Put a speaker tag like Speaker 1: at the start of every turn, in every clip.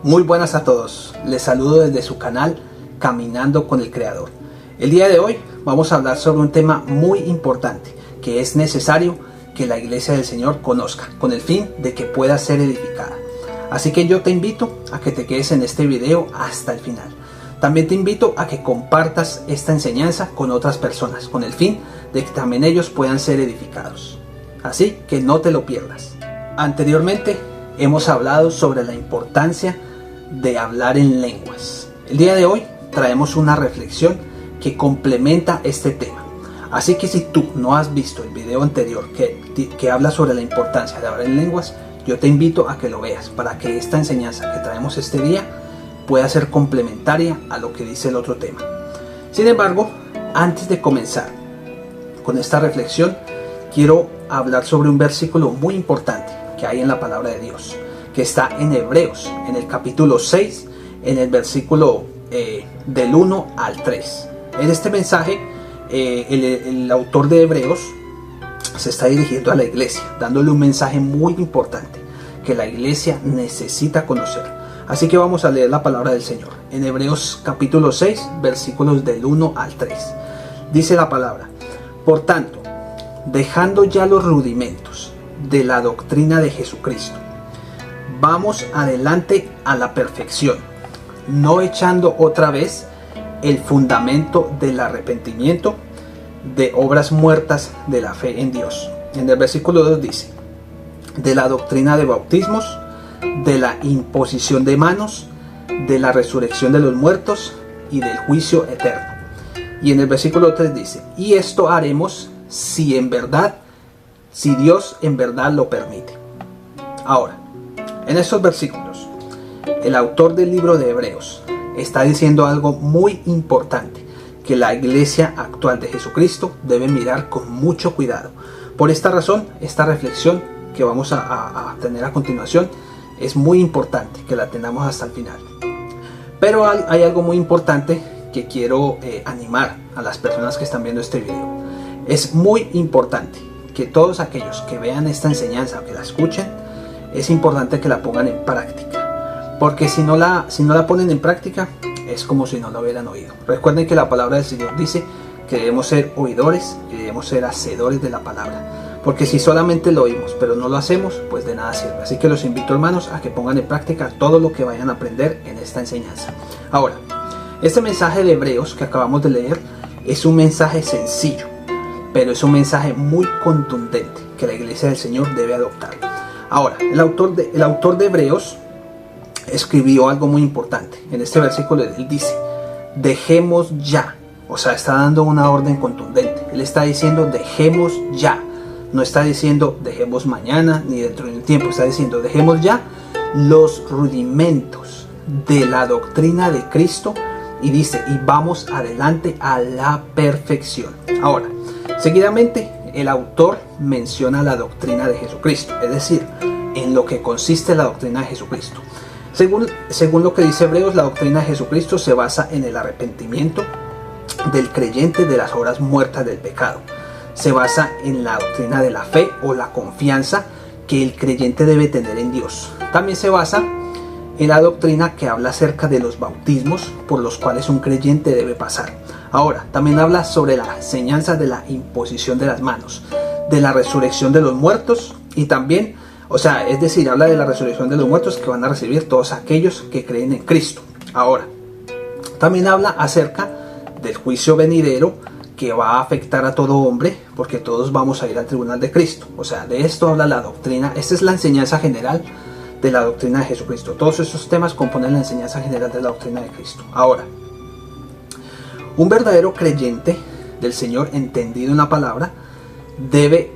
Speaker 1: Muy buenas a todos, les saludo desde su canal Caminando con el Creador. El día de hoy vamos a hablar sobre un tema muy importante que es necesario que la Iglesia del Señor conozca con el fin de que pueda ser edificada. Así que yo te invito a que te quedes en este video hasta el final. También te invito a que compartas esta enseñanza con otras personas con el fin de que también ellos puedan ser edificados. Así que no te lo pierdas. Anteriormente hemos hablado sobre la importancia de hablar en lenguas. El día de hoy traemos una reflexión que complementa este tema. Así que si tú no has visto el video anterior que habla sobre la importancia de hablar en lenguas, yo te invito a que lo veas para que esta enseñanza que traemos este día pueda ser complementaria a lo que dice el otro tema. Sin embargo, antes de comenzar con esta reflexión, quiero hablar sobre un versículo muy importante que hay en la palabra de Dios, que está en Hebreos, en el capítulo 6, en el versículo del 1 al 3. En este mensaje, el autor de Hebreos se está dirigiendo a la iglesia, dándole un mensaje muy importante que la iglesia necesita conocer. Así que vamos a leer la palabra del Señor. En Hebreos capítulo 6, versículos del 1 al 3. Dice la palabra: por tanto, dejando ya los rudimentos de la doctrina de Jesucristo, vamos adelante a la perfección, no echando otra vez el fundamento del arrepentimiento de obras muertas de la fe en Dios. En el versículo 2 dice: de la doctrina de bautismos, de la imposición de manos, de la resurrección de los muertos y del juicio eterno. Y en el versículo 3 dice: y esto haremos si Dios en verdad lo permite. Ahora, en estos versículos, el autor del libro de Hebreos está diciendo algo muy importante que la iglesia actual de Jesucristo debe mirar con mucho cuidado. Por esta razón, esta reflexión que vamos a tener a continuación es muy importante que la tengamos hasta el final. Pero hay algo muy importante que quiero animar a las personas que están viendo este video. Es muy importante que todos aquellos que vean esta enseñanza o que la escuchen, es importante que la pongan en práctica, porque si no la ponen en práctica es como si no lo hubieran oído. Recuerden que la palabra del Señor dice que debemos ser oidores y debemos ser hacedores de la palabra, porque si solamente lo oímos pero no lo hacemos, pues de nada sirve. Así que los invito, hermanos, a que pongan en práctica todo lo que vayan a aprender en esta enseñanza. Ahora, este mensaje de Hebreos que acabamos de leer es un mensaje sencillo, pero es un mensaje muy contundente que la iglesia del Señor debe adoptar. Ahora, el autor de Hebreos escribió algo muy importante. En este versículo él dice: dejemos ya. O sea, está dando una orden contundente. Él está diciendo dejemos ya. No está diciendo dejemos mañana ni dentro de un tiempo. Está diciendo dejemos ya los rudimentos de la doctrina de Cristo. Y dice: y vamos adelante a la perfección. Ahora, seguidamente el autor menciona la doctrina de Jesucristo, es decir, en lo que consiste la doctrina de Jesucristo. Según lo que dice Hebreos, la doctrina de Jesucristo se basa en el arrepentimiento del creyente de las obras muertas del pecado. Se basa en la doctrina de la fe o la confianza que el creyente debe tener en Dios. También se basa en la doctrina que habla acerca de los bautismos por los cuales un creyente debe pasar. Ahora, también habla sobre la enseñanza de la imposición de las manos, de la resurrección de los muertos y también, es decir, habla de la resurrección de los muertos que van a recibir todos aquellos que creen en Cristo. Ahora, también habla acerca del juicio venidero que va a afectar a todo hombre, porque todos vamos a ir al tribunal de Cristo. O sea, de esto habla la doctrina. Esta es la enseñanza general de la doctrina de Jesucristo. Todos estos temas componen la enseñanza general de la doctrina de Cristo. Ahora, un verdadero creyente del Señor, entendido en la palabra, debe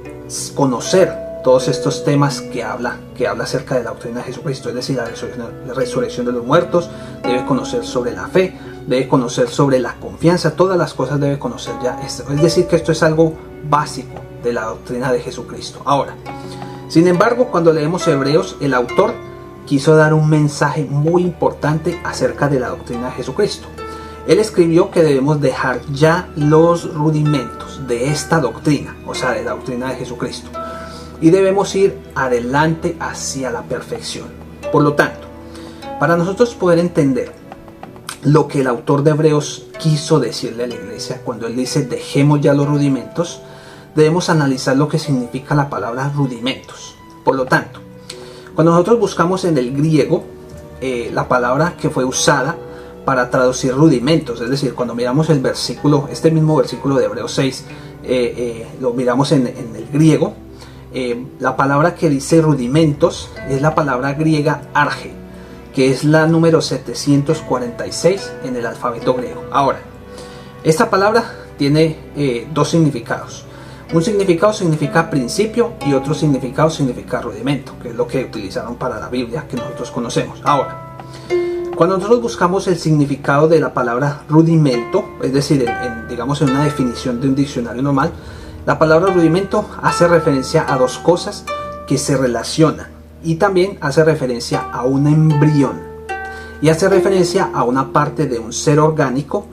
Speaker 1: conocer todos estos temas que habla acerca de la doctrina de Jesucristo, es decir, la resurrección de los muertos, debe conocer sobre la fe, debe conocer sobre la confianza, todas las cosas debe conocer ya esto. Es decir, que esto es algo básico de la doctrina de Jesucristo. Ahora, sin embargo, cuando leemos Hebreos, el autor quiso dar un mensaje muy importante acerca de la doctrina de Jesucristo. Él escribió que debemos dejar ya los rudimentos de esta doctrina, o sea, de la doctrina de Jesucristo. y debemos ir adelante hacia la perfección. Por lo tanto, para nosotros poder entender lo que el autor de Hebreos quiso decirle a la iglesia cuando él dice dejemos ya los rudimentos, debemos analizar lo que significa la palabra rudimentos. Por lo tanto, cuando nosotros buscamos en el griego la palabra que fue usada para traducir rudimentos, es decir, cuando miramos el versículo, este mismo versículo de Hebreos 6, lo miramos en el griego, la palabra que dice rudimentos es la palabra griega arge, que es la número 746 en el alfabeto griego. Ahora, esta palabra tiene dos significados. Un significado significa principio y otro significado significa rudimento, que es lo que utilizaron para la Biblia que nosotros conocemos. Ahora, cuando nosotros buscamos el significado de la palabra rudimento, es decir, digamos en una definición de un diccionario normal, la palabra rudimento hace referencia a dos cosas que se relacionan y también hace referencia a un embrión y hace referencia a una parte de un ser orgánico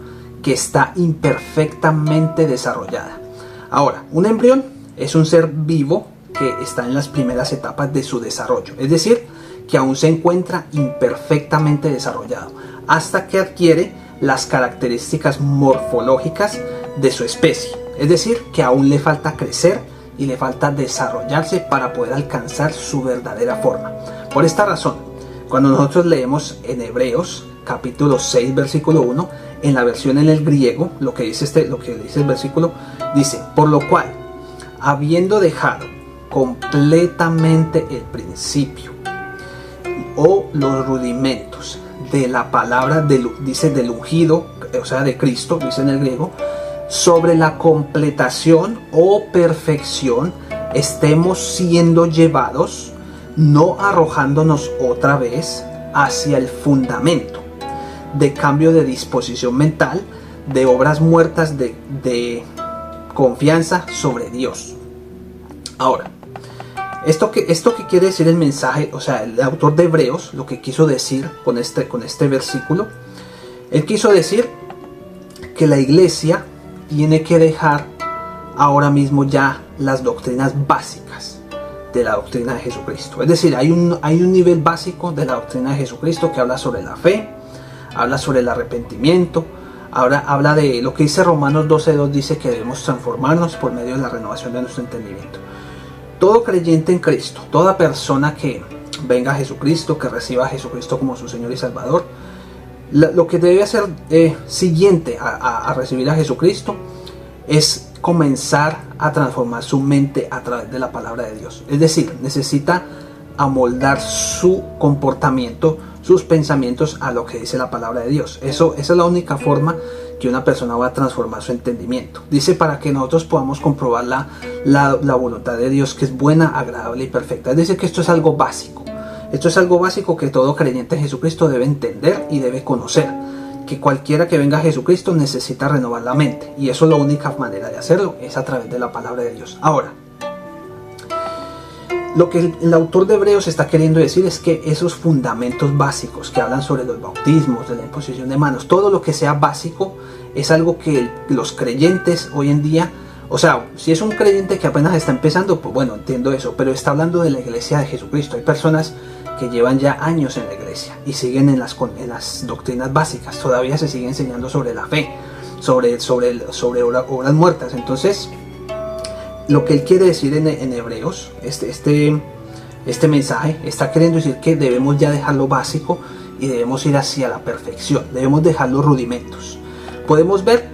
Speaker 1: que está imperfectamente desarrollada. Ahora, un embrión es un ser vivo que está en las primeras etapas de su desarrollo, es decir, que aún se encuentra imperfectamente desarrollado hasta que adquiere las características morfológicas de su especie, es decir, que aún le falta crecer y le falta desarrollarse para poder alcanzar su verdadera forma. Por esta razón, cuando nosotros leemos en Hebreos capítulo 6 versículo 1, en la versión en el griego, lo que dice el versículo dice: por lo cual, habiendo dejado completamente el principio o los rudimentos de la palabra del ungido, o sea de Cristo, dice en el griego, sobre la completación o perfección estemos siendo llevados, no arrojándonos otra vez hacia el fundamento de cambio de disposición mental, de obras muertas de confianza sobre Dios. Ahora, esto que quiere decir el mensaje, o sea, el autor de Hebreos, lo que quiso decir con este versículo, él quiso decir que la iglesia tiene que dejar ahora mismo ya las doctrinas básicas de la doctrina de Jesucristo. Es decir, hay un nivel básico de la doctrina de Jesucristo que habla sobre la fe, habla sobre el arrepentimiento, ahora habla de lo que dice Romanos 12:2, dice que debemos transformarnos por medio de la renovación de nuestro entendimiento. Todo creyente en Cristo, toda persona que venga a Jesucristo, que reciba a Jesucristo como su Señor y Salvador, lo que debe hacer siguiente a recibir a Jesucristo es comenzar a transformar su mente a través de la palabra de Dios. Es decir, necesita amoldar su comportamiento, sus pensamientos a lo que dice la palabra de Dios. Esa es la única forma que una persona va a transformar su entendimiento. Dice, para que nosotros podamos comprobar la voluntad de Dios, que es buena, agradable y perfecta. Es decir, que esto es algo básico. Esto es algo básico que todo creyente en Jesucristo debe entender y debe conocer. Que cualquiera que venga a Jesucristo necesita renovar la mente. Y eso es la única manera de hacerlo, es a través de la palabra de Dios. Ahora, lo que el autor de Hebreos está queriendo decir es que esos fundamentos básicos que hablan sobre los bautismos, de la imposición de manos, todo lo que sea básico es algo que los creyentes hoy en día, o sea, si es un creyente que apenas está empezando, pues bueno, entiendo eso, pero está hablando de la iglesia de Jesucristo. Hay personas que llevan ya años en la iglesia y siguen en las doctrinas básicas, todavía se sigue enseñando sobre la fe, sobre obras muertas. Entonces, lo que él quiere decir en Hebreos, este mensaje está queriendo decir que debemos ya dejar lo básico y debemos ir hacia la perfección, debemos dejar los rudimentos. Podemos ver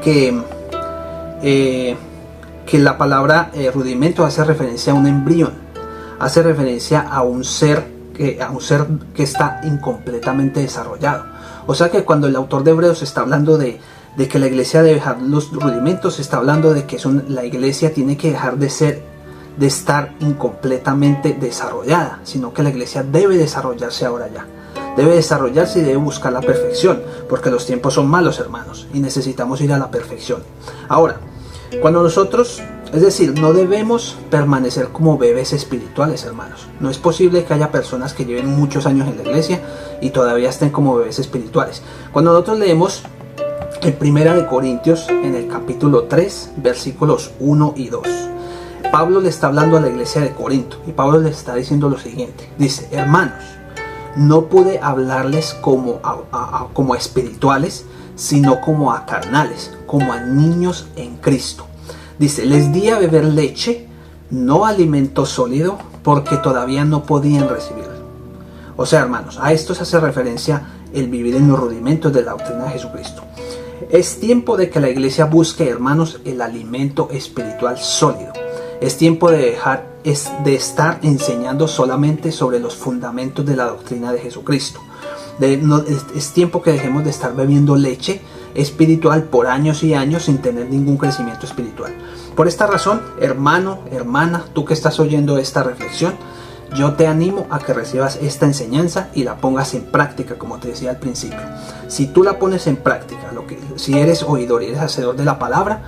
Speaker 1: que la palabra rudimento hace referencia a un embrión, hace referencia a un ser que está incompletamente desarrollado. O sea que cuando el autor de Hebreos está hablando de que la iglesia debe dejar los rudimentos, está hablando de que la iglesia tiene que dejar de estar incompletamente desarrollada, sino que la iglesia debe desarrollarse ahora ya. Debe desarrollarse y debe buscar la perfección, porque los tiempos son malos, hermanos, y necesitamos ir a la perfección. Ahora, cuando nosotros, es decir, no debemos permanecer como bebés espirituales, hermanos. No es posible que haya personas que lleven muchos años en la iglesia y todavía estén como bebés espirituales. Cuando nosotros leemos en 1 de Corintios, en el capítulo 3, versículos 1 y 2, Pablo le está hablando a la iglesia de Corinto y Pablo le está diciendo lo siguiente. Dice: hermanos, no pude hablarles como a espirituales, sino como a carnales, como a niños en Cristo. Dice: les di a beber leche, no alimento sólido, porque todavía no podían recibirlo. O sea, hermanos, a esto se hace referencia el vivir en los rudimentos de la doctrina de Jesucristo. Es tiempo de que la iglesia busque, hermanos, el alimento espiritual sólido. Es tiempo de estar enseñando solamente sobre los fundamentos de la doctrina de Jesucristo. Es tiempo que dejemos de estar bebiendo leche espiritual por años y años sin tener ningún crecimiento espiritual. Por esta razón, hermano, hermana, tú que estás oyendo esta reflexión, yo te animo a que recibas esta enseñanza y la pongas en práctica, como te decía al principio. Si tú la pones en práctica, si eres oidor y eres hacedor de la palabra,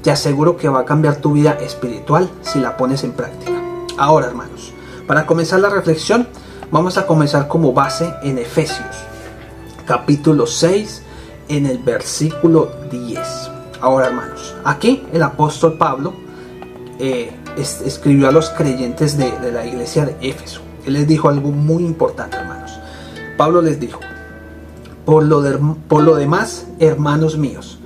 Speaker 1: te aseguro que va a cambiar tu vida espiritual si la pones en práctica. Ahora, hermanos, para comenzar la reflexión, vamos a comenzar como base en Efesios, capítulo 6, en el versículo 10. Ahora, hermanos, aquí el apóstol Pablo escribió a los creyentes de la iglesia de Éfeso. Él les dijo algo muy importante, hermanos. Pablo les dijo: por lo demás, hermanos míos,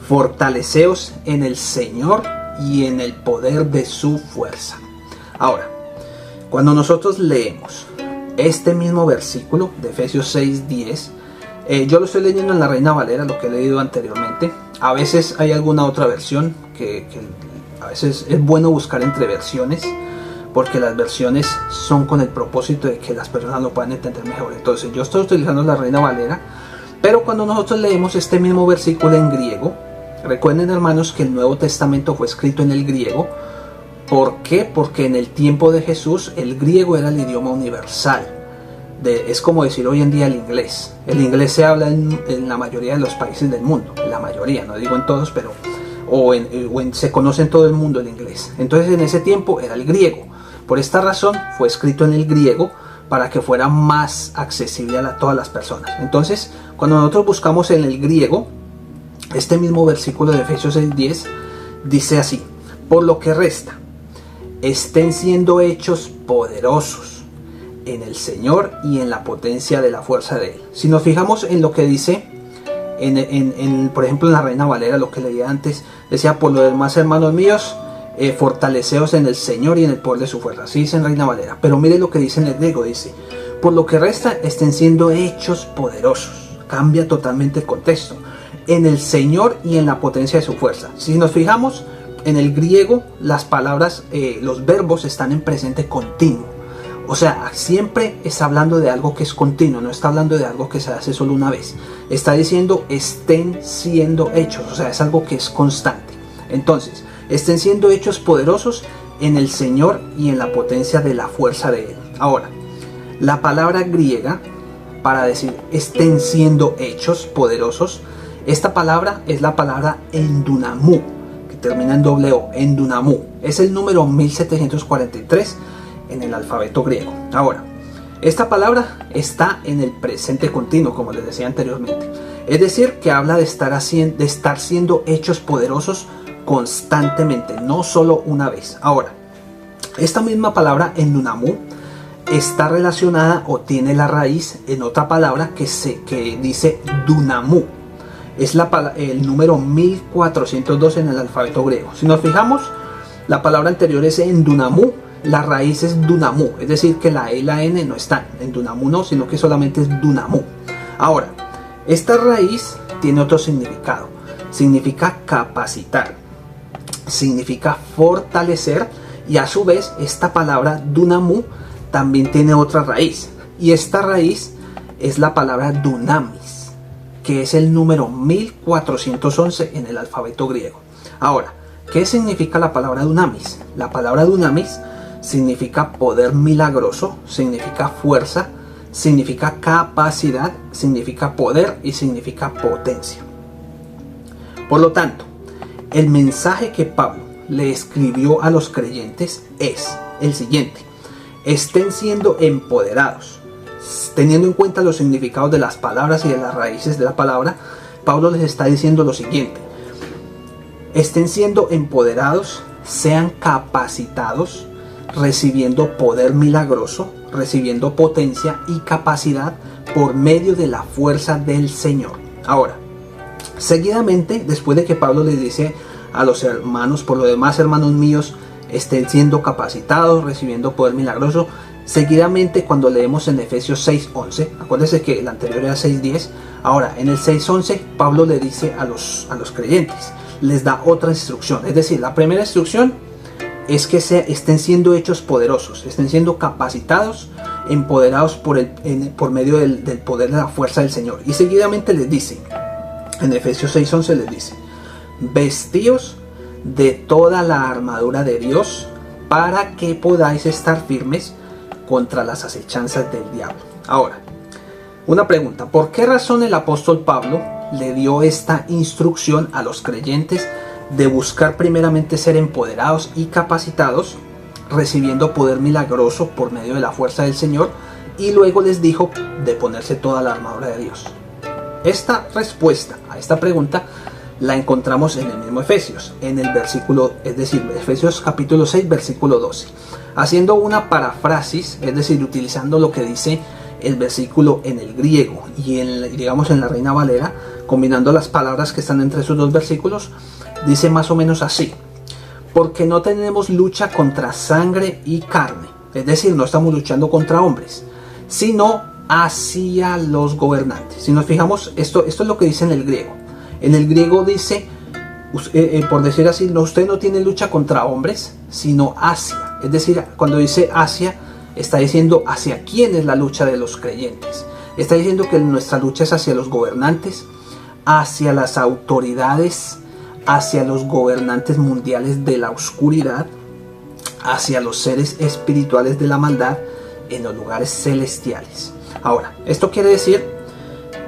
Speaker 1: fortaleceos en el Señor y en el poder de su fuerza. Ahora, cuando nosotros leemos este mismo versículo de Efesios 6:10, yo lo estoy leyendo en la Reina Valera, lo que he leído anteriormente. A veces hay alguna otra versión que a veces es bueno buscar entre versiones, porque las versiones son con el propósito de que las personas lo puedan entender mejor. Entonces yo estoy utilizando la Reina Valera, pero cuando nosotros leemos este mismo versículo en griego, recuerden, hermanos, que el Nuevo Testamento fue escrito en el griego. ¿Por qué? Porque en el tiempo de Jesús el griego era el idioma universal. Es como decir hoy en día el inglés. El inglés se habla en la mayoría de los países del mundo. La mayoría, no digo en todos, pero se conoce en todo el mundo el inglés. Entonces en ese tiempo era el griego. Por esta razón fue escrito en el griego, para que fuera más accesible a todas las personas. Entonces, cuando nosotros buscamos en el griego, este mismo versículo de Efesios 6:10 dice así: por lo que resta, estén siendo hechos poderosos en el Señor y en la potencia de la fuerza de Él. Si nos fijamos en lo que dice, por ejemplo en la Reina Valera, lo que leía antes, decía: por lo demás, hermanos míos, fortaleceos en el Señor y en el poder de su fuerza. Así dice en Reina Valera. Pero mire lo que dice en el griego, dice: por lo que resta, estén siendo hechos poderosos. Cambia totalmente el contexto. En el Señor y en la potencia de su fuerza. Si nos fijamos en el griego, las palabras, los verbos están en presente continuo. O sea, siempre está hablando de algo que es continuo, no está hablando de algo que se hace solo una vez. Está diciendo estén siendo hechos, o sea, es algo que es constante. Entonces, estén siendo hechos poderosos en el Señor y en la potencia de la fuerza de Él. Ahora, la palabra griega para decir estén siendo hechos poderosos, esta palabra es la palabra endunamú, que termina en doble O, endunamú. Es el número 1743 en el alfabeto griego. Ahora, esta palabra está en el presente continuo, como les decía anteriormente. Es decir, que habla de estar siendo hechos poderosos constantemente, no solo una vez. Ahora, esta misma palabra endunamú está relacionada o tiene la raíz en otra palabra que dice dunamú. Es el número 1402 en el alfabeto griego. Si nos fijamos, la palabra anterior es endunamú. La raíz es dunamú, es decir, que la E y la N no están en dunamú, no, sino que solamente es dunamú. Ahora, esta raíz tiene otro significado. Significa capacitar, significa fortalecer, y a su vez esta palabra dunamú también tiene otra raíz, y esta raíz es la palabra dunamis, que es el número 1411 en el alfabeto griego. Ahora, ¿qué significa la palabra dunamis? La palabra dunamis significa poder milagroso, significa fuerza, significa capacidad, significa poder y significa potencia. Por lo tanto, el mensaje que Pablo le escribió a los creyentes es el siguiente: estén siendo empoderados. Teniendo en cuenta los significados de las palabras y de las raíces de la palabra, Pablo les está diciendo lo siguiente: estén siendo empoderados, sean capacitados, recibiendo poder milagroso, recibiendo potencia y capacidad por medio de la fuerza del Señor. Ahora, seguidamente, después de que Pablo les dice a los hermanos, por lo demás, hermanos míos, estén siendo capacitados, recibiendo poder milagroso, seguidamente cuando leemos en Efesios 6:11, acuérdense que el anterior era 6:10, ahora en el 6:11 Pablo le dice a los creyentes, les da otra instrucción, es decir, la primera instrucción es que estén siendo hechos poderosos, estén siendo capacitados, empoderados por medio del poder de la fuerza del Señor. Y seguidamente les dice, en Efesios 6:11 les dice, vestíos de toda la armadura de Dios para que podáis estar firmes contra las acechanzas del diablo. Ahora, una pregunta, ¿por qué razón el apóstol Pablo le dio esta instrucción a los creyentes de buscar primeramente ser empoderados y capacitados, recibiendo poder milagroso por medio de la fuerza del Señor, y luego les dijo de ponerse toda la armadura de Dios? Esta respuesta a esta pregunta la encontramos en el mismo Efesios, en el versículo, es decir, Efesios capítulo 6, versículo 12. Haciendo una parafrasis, es decir, utilizando lo que dice el versículo en el griego y digamos en la Reina Valera, combinando las palabras que están entre esos dos versículos, dice más o menos así: porque no tenemos lucha contra sangre y carne, es decir, no estamos luchando contra hombres, sino hacia los gobernantes. Si nos fijamos, esto es lo que dice en el griego. En el griego dice, por decir así, usted no tiene lucha contra hombres, sino hacia. Es decir, cuando dice hacia, está diciendo hacia quién es la lucha de los creyentes. Está diciendo que nuestra lucha es hacia los gobernantes, hacia las autoridades, hacia los gobernantes mundiales de la oscuridad, hacia los seres espirituales de la maldad en los lugares celestiales. Ahora, esto quiere decir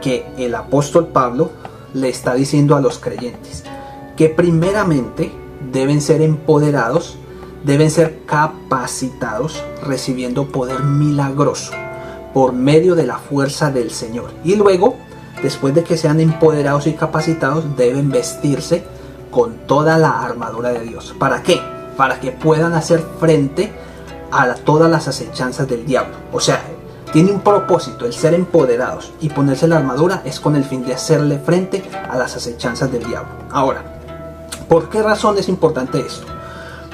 Speaker 1: que el apóstol Pablo le está diciendo a los creyentes que primeramente deben ser empoderados, deben ser capacitados, recibiendo poder milagroso por medio de la fuerza del Señor. Y luego, después de que sean empoderados y capacitados, deben vestirse con toda la armadura de Dios. ¿Para qué? Para que puedan hacer frente a todas las acechanzas del diablo. O sea, tiene un propósito, el ser empoderados y ponerse la armadura es con el fin de hacerle frente a las acechanzas del diablo. Ahora, ¿por qué razón es importante esto?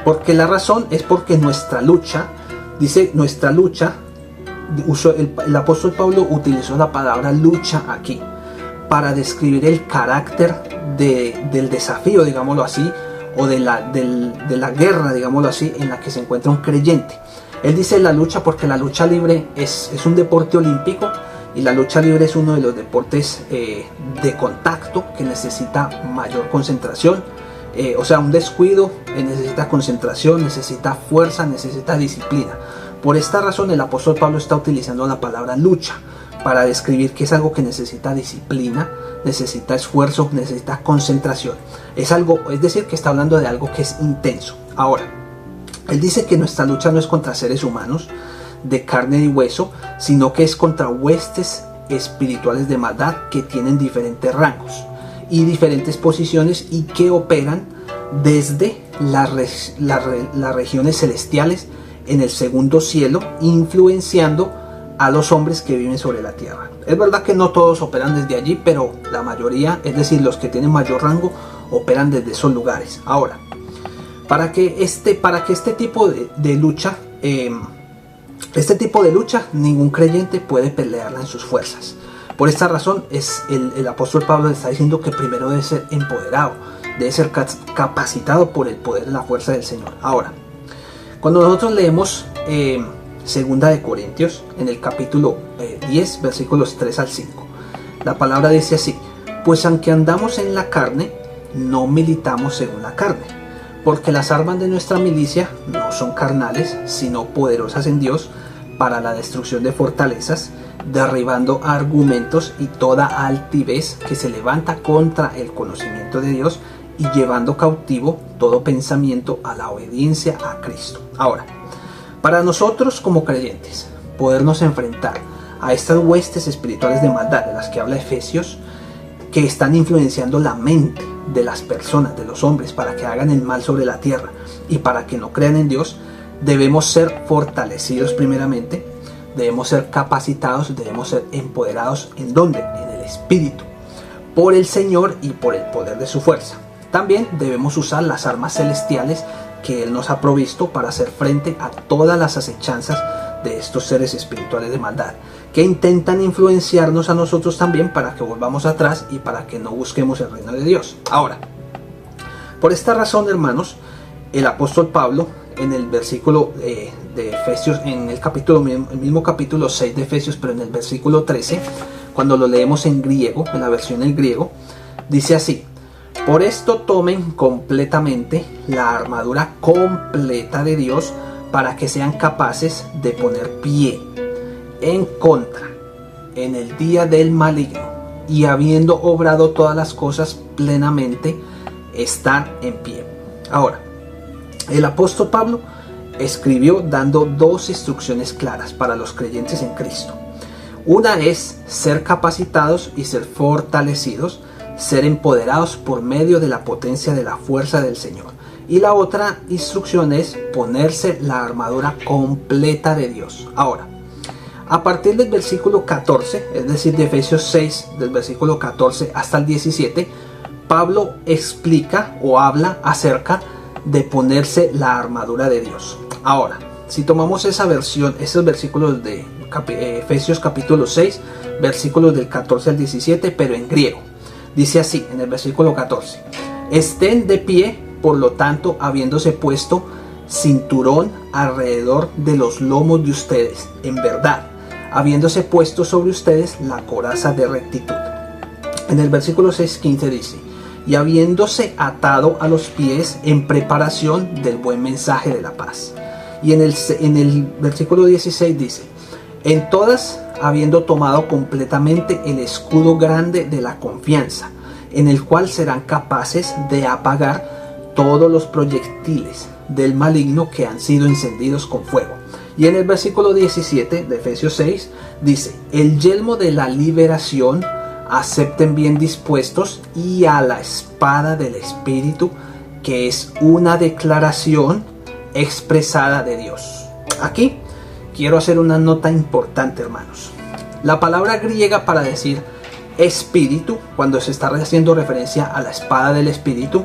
Speaker 1: Porque la razón es porque nuestra lucha, dice nuestra lucha, el apóstol Pablo utilizó la palabra lucha aquí para describir el carácter del desafío, digámoslo así, o de la guerra, digámoslo así, en la que se encuentra un creyente. Él dice la lucha porque la lucha libre es un deporte olímpico, y la lucha libre es uno de los deportes de contacto que necesita mayor concentración. O sea, un descuido necesita concentración, necesita fuerza, necesita disciplina. Por esta razón el apóstol Pablo está utilizando la palabra lucha para describir que es algo que necesita disciplina, necesita esfuerzo, necesita concentración. Es decir, que está hablando de algo que es intenso. Ahora, él dice que nuestra lucha no es contra seres humanos de carne y hueso, sino que es contra huestes espirituales de maldad que tienen diferentes rangos y diferentes posiciones y que operan desde las regiones celestiales en el segundo cielo, influenciando a los hombres que viven sobre la tierra. Es verdad que no todos operan desde allí, pero la mayoría, es decir, los que tienen mayor rango, operan desde esos lugares. Ahora, para que este tipo de lucha, ningún creyente puede pelearla en sus fuerzas. Por esta razón el apóstol Pablo está diciendo que primero debe ser empoderado, debe ser capacitado por el poder de la fuerza del Señor. Ahora, cuando nosotros leemos Segunda de Corintios, en el capítulo 10, versículos 3 al 5, la palabra dice así: pues aunque andamos en la carne, no militamos según la carne, porque las armas de nuestra milicia no son carnales, sino poderosas en Dios para la destrucción de fortalezas, derribando argumentos y toda altivez que se levanta contra el conocimiento de Dios, y llevando cautivo todo pensamiento a la obediencia a Cristo. Ahora, para nosotros como creyentes, podernos enfrentar a estas huestes espirituales de maldad de las que habla Efesios, que están influenciando la mente, de las personas, de los hombres, para que hagan el mal sobre la tierra y para que no crean en Dios, debemos ser fortalecidos primeramente, debemos ser capacitados, debemos ser empoderados. ¿En dónde? En el Espíritu, por el Señor y por el poder de su fuerza. También debemos usar las armas celestiales que Él nos ha provisto para hacer frente a todas las acechanzas de estos seres espirituales de maldad, que intentan influenciarnos a nosotros también para que volvamos atrás y para que no busquemos el reino de Dios. Ahora, por esta razón, hermanos, el apóstol Pablo, en el versículo de Efesios, en el mismo capítulo 6 de Efesios, pero en el versículo 13, cuando lo leemos en griego, en la versión en griego, dice así: por esto tomen completamente la armadura completa de Dios, para que sean capaces de poner pie en contra en el día del maligno, y habiendo obrado todas las cosas plenamente, estar en pie. Ahora, el apóstol Pablo escribió dando dos instrucciones claras para los creyentes en Cristo. Una es ser capacitados y ser fortalecidos, ser empoderados por medio de la potencia de la fuerza del Señor. Y la otra instrucción es ponerse la armadura completa de Dios. Ahora, a partir del versículo 14, es decir, de Efesios 6, del versículo 14 hasta el 17, Pablo explica o habla acerca de ponerse la armadura de Dios. Ahora, si tomamos esa versión, esos versículos de Efesios capítulo 6, versículos del 14 al 17, pero en griego, dice así en el versículo 14: estén de pie, por lo tanto, habiéndose puesto cinturón alrededor de los lomos de ustedes, en verdad, habiéndose puesto sobre ustedes la coraza de rectitud. En el versículo 6:15 dice: y habiéndose atado a los pies en preparación del buen mensaje de la paz. Y en el versículo 16 dice: en todas, habiendo tomado completamente el escudo grande de la confianza, en el cual serán capaces de apagar todos los proyectiles del maligno que han sido encendidos con fuego. Y en el versículo 17 de Efesios 6 dice: el yelmo de la liberación acepten bien dispuestos, y a la espada del Espíritu, que es una declaración expresada de Dios. Aquí quiero hacer una nota importante, hermanos. La palabra griega para decir espíritu, cuando se está haciendo referencia a la espada del Espíritu,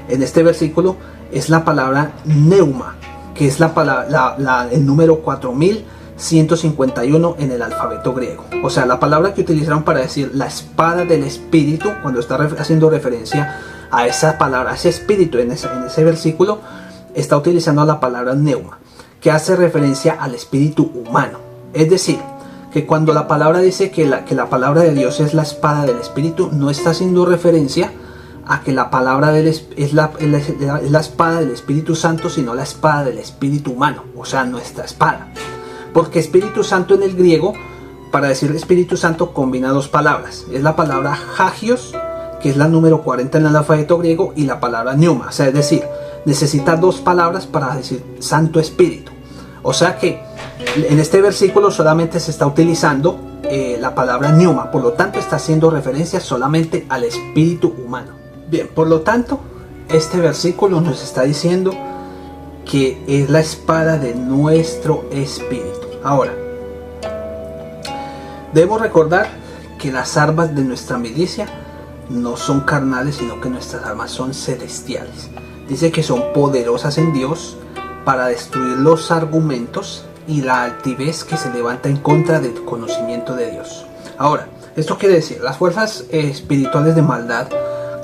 Speaker 1: en este versículo es la palabra neuma, que es el número 4151 en el alfabeto griego. O sea, la palabra que utilizaron para decir la espada del Espíritu, cuando está haciendo referencia a esa palabra, a ese espíritu en ese versículo, está utilizando la palabra neuma, que hace referencia al espíritu humano. Es decir, que cuando la palabra dice que la palabra de Dios es la espada del Espíritu, no está haciendo referencia a que la palabra es la espada del Espíritu Santo, sino la espada del espíritu humano, o sea, nuestra espada. Porque Espíritu Santo en el griego, para decir Espíritu Santo, combina dos palabras. Es la palabra hagios, que es la número 40 en el alfabeto griego, y la palabra pneuma. O sea, es decir, necesita dos palabras para decir Santo Espíritu. O sea que en este versículo solamente se está utilizando la palabra pneuma. Por lo tanto, está haciendo referencia solamente al espíritu humano. Bien, por lo tanto, este versículo nos está diciendo que es la espada de nuestro espíritu. Ahora, debemos recordar que las armas de nuestra milicia no son carnales, sino que nuestras armas son celestiales. Dice que son poderosas en Dios para destruir los argumentos y la altivez que se levanta en contra del conocimiento de Dios. Ahora, esto quiere decir, las fuerzas espirituales de maldad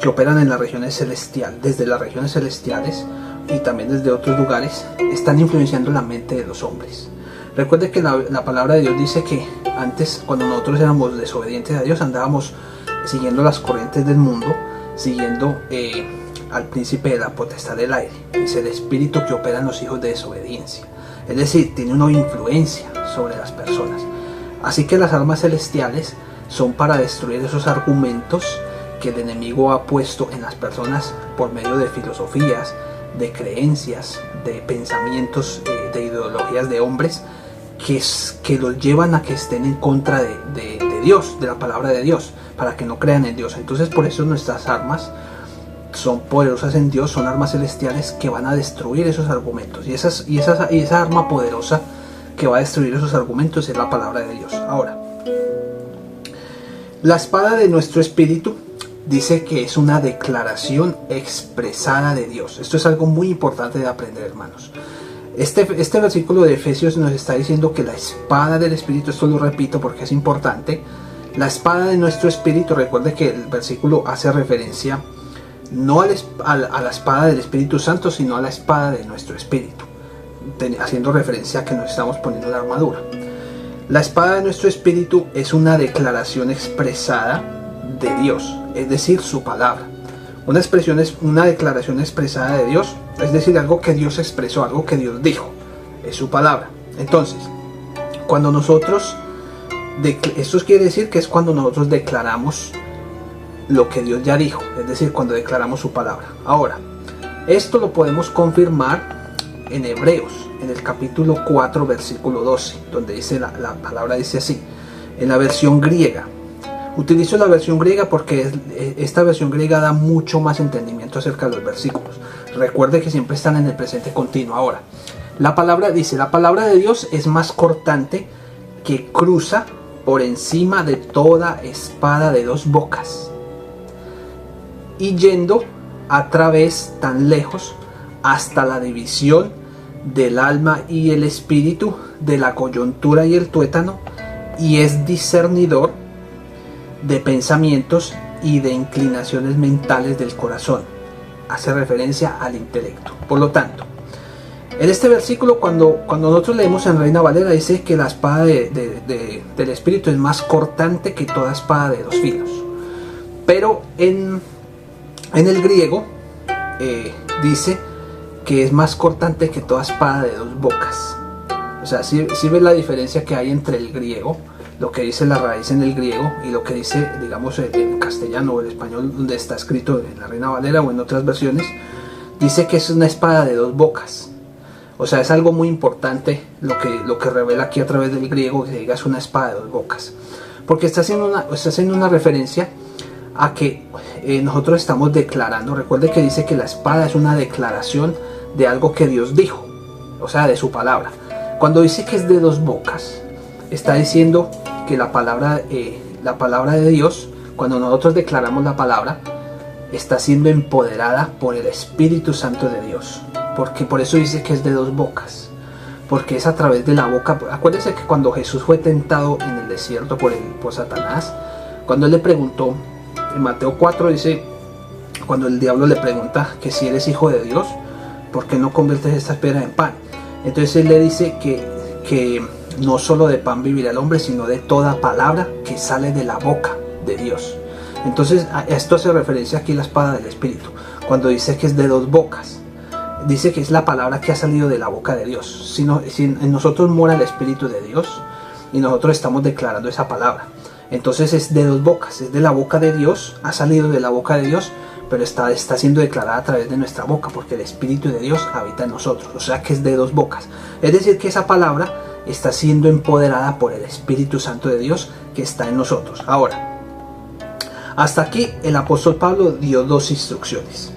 Speaker 1: que operan en las regiones celestiales, desde las regiones celestiales y también desde otros lugares, están influenciando la mente de los hombres. Recuerde que la palabra de Dios dice que antes, cuando nosotros éramos desobedientes a Dios, andábamos siguiendo las corrientes del mundo, siguiendo al príncipe de la potestad del aire. Es el espíritu que opera en los hijos de desobediencia. Es decir, tiene una influencia sobre las personas. Así que las armas celestiales son para destruir esos argumentos que el enemigo ha puesto en las personas por medio de filosofías, de creencias, de pensamientos, de ideologías de hombres que los llevan a que estén en contra de Dios, de la palabra de Dios. para que no crean en Dios. Entonces por eso nuestras armas son poderosas en Dios, son armas celestiales que van a destruir esos argumentos. Y esa arma poderosa que va a destruir esos argumentos es la palabra de Dios. Ahora, la espada de nuestro espíritu dice que es una declaración expresada de Dios. Esto es algo muy importante de aprender, hermanos. Este versículo de Efesios nos está diciendo que la espada del espíritu, esto lo repito porque es importante, la espada de nuestro espíritu, recuerde que el versículo hace referencia no a la espada del Espíritu Santo, sino a la espada de nuestro espíritu, haciendo referencia a que nos estamos poniendo la armadura. La espada de nuestro espíritu es una declaración expresada de Dios, es decir, su palabra. Una expresión es una declaración expresada de Dios, es decir, algo que Dios expresó, algo que Dios dijo, es su palabra. Entonces, cuando nosotros, esto quiere decir que es cuando nosotros declaramos lo que Dios ya dijo, es decir, cuando declaramos su palabra. Ahora, esto lo podemos confirmar en Hebreos, en el capítulo 4, versículo 12, donde dice la palabra dice así, en la versión griega. Utilizo la versión griega porque esta versión griega da mucho más entendimiento acerca de los versículos. Recuerde que siempre están en el presente continuo. Ahora, la palabra dice, la palabra de Dios es más cortante que cruza por encima de toda espada de dos bocas, y yendo a través tan lejos hasta la división del alma y el espíritu, de la coyuntura y el tuétano, y es discernidor de pensamientos y de inclinaciones mentales del corazón. Hace referencia al intelecto. Por lo tanto, en este versículo, cuando nosotros leemos en Reina Valera, dice que la espada del espíritu es más cortante que toda espada de dos filos. Pero en el griego dice que es más cortante que toda espada de dos bocas. O sea, si ves la diferencia que hay entre el griego, lo que dice la raíz en el griego, y lo que dice, digamos, en castellano o el español, donde está escrito en la Reina Valera o en otras versiones, dice que es una espada de dos bocas. O sea, es algo muy importante lo que revela aquí a través del griego, que diga es una espada de dos bocas. Porque está haciendo una referencia a que nosotros estamos declarando. Recuerde que dice que la espada es una declaración de algo que Dios dijo, o sea, de su palabra. Cuando dice que es de dos bocas, está diciendo que la palabra de Dios, cuando nosotros declaramos la palabra, está siendo empoderada por el Espíritu Santo de Dios. Porque por eso dice que es de dos bocas, porque es a través de la boca. Acuérdense que cuando Jesús fue tentado en el desierto por Satanás, cuando él le preguntó, en Mateo 4 dice, cuando el diablo le pregunta que si eres hijo de Dios, ¿por qué no conviertes estas piedras en pan? Entonces él le dice que no solo de pan vivirá el hombre, sino de toda palabra que sale de la boca de Dios. Entonces a esto hace referencia aquí la espada del Espíritu, cuando dice que es de dos bocas. Dice que es la palabra que ha salido de la boca de Dios. Si en nosotros mora el Espíritu de Dios y nosotros estamos declarando esa palabra, entonces es de dos bocas, es de la boca de Dios, ha salido de la boca de Dios, pero está siendo declarada a través de nuestra boca, porque el Espíritu de Dios habita en nosotros. O sea que es de dos bocas. Es decir, que esa palabra está siendo empoderada por el Espíritu Santo de Dios que está en nosotros. Ahora, hasta aquí el apóstol Pablo dio dos instrucciones.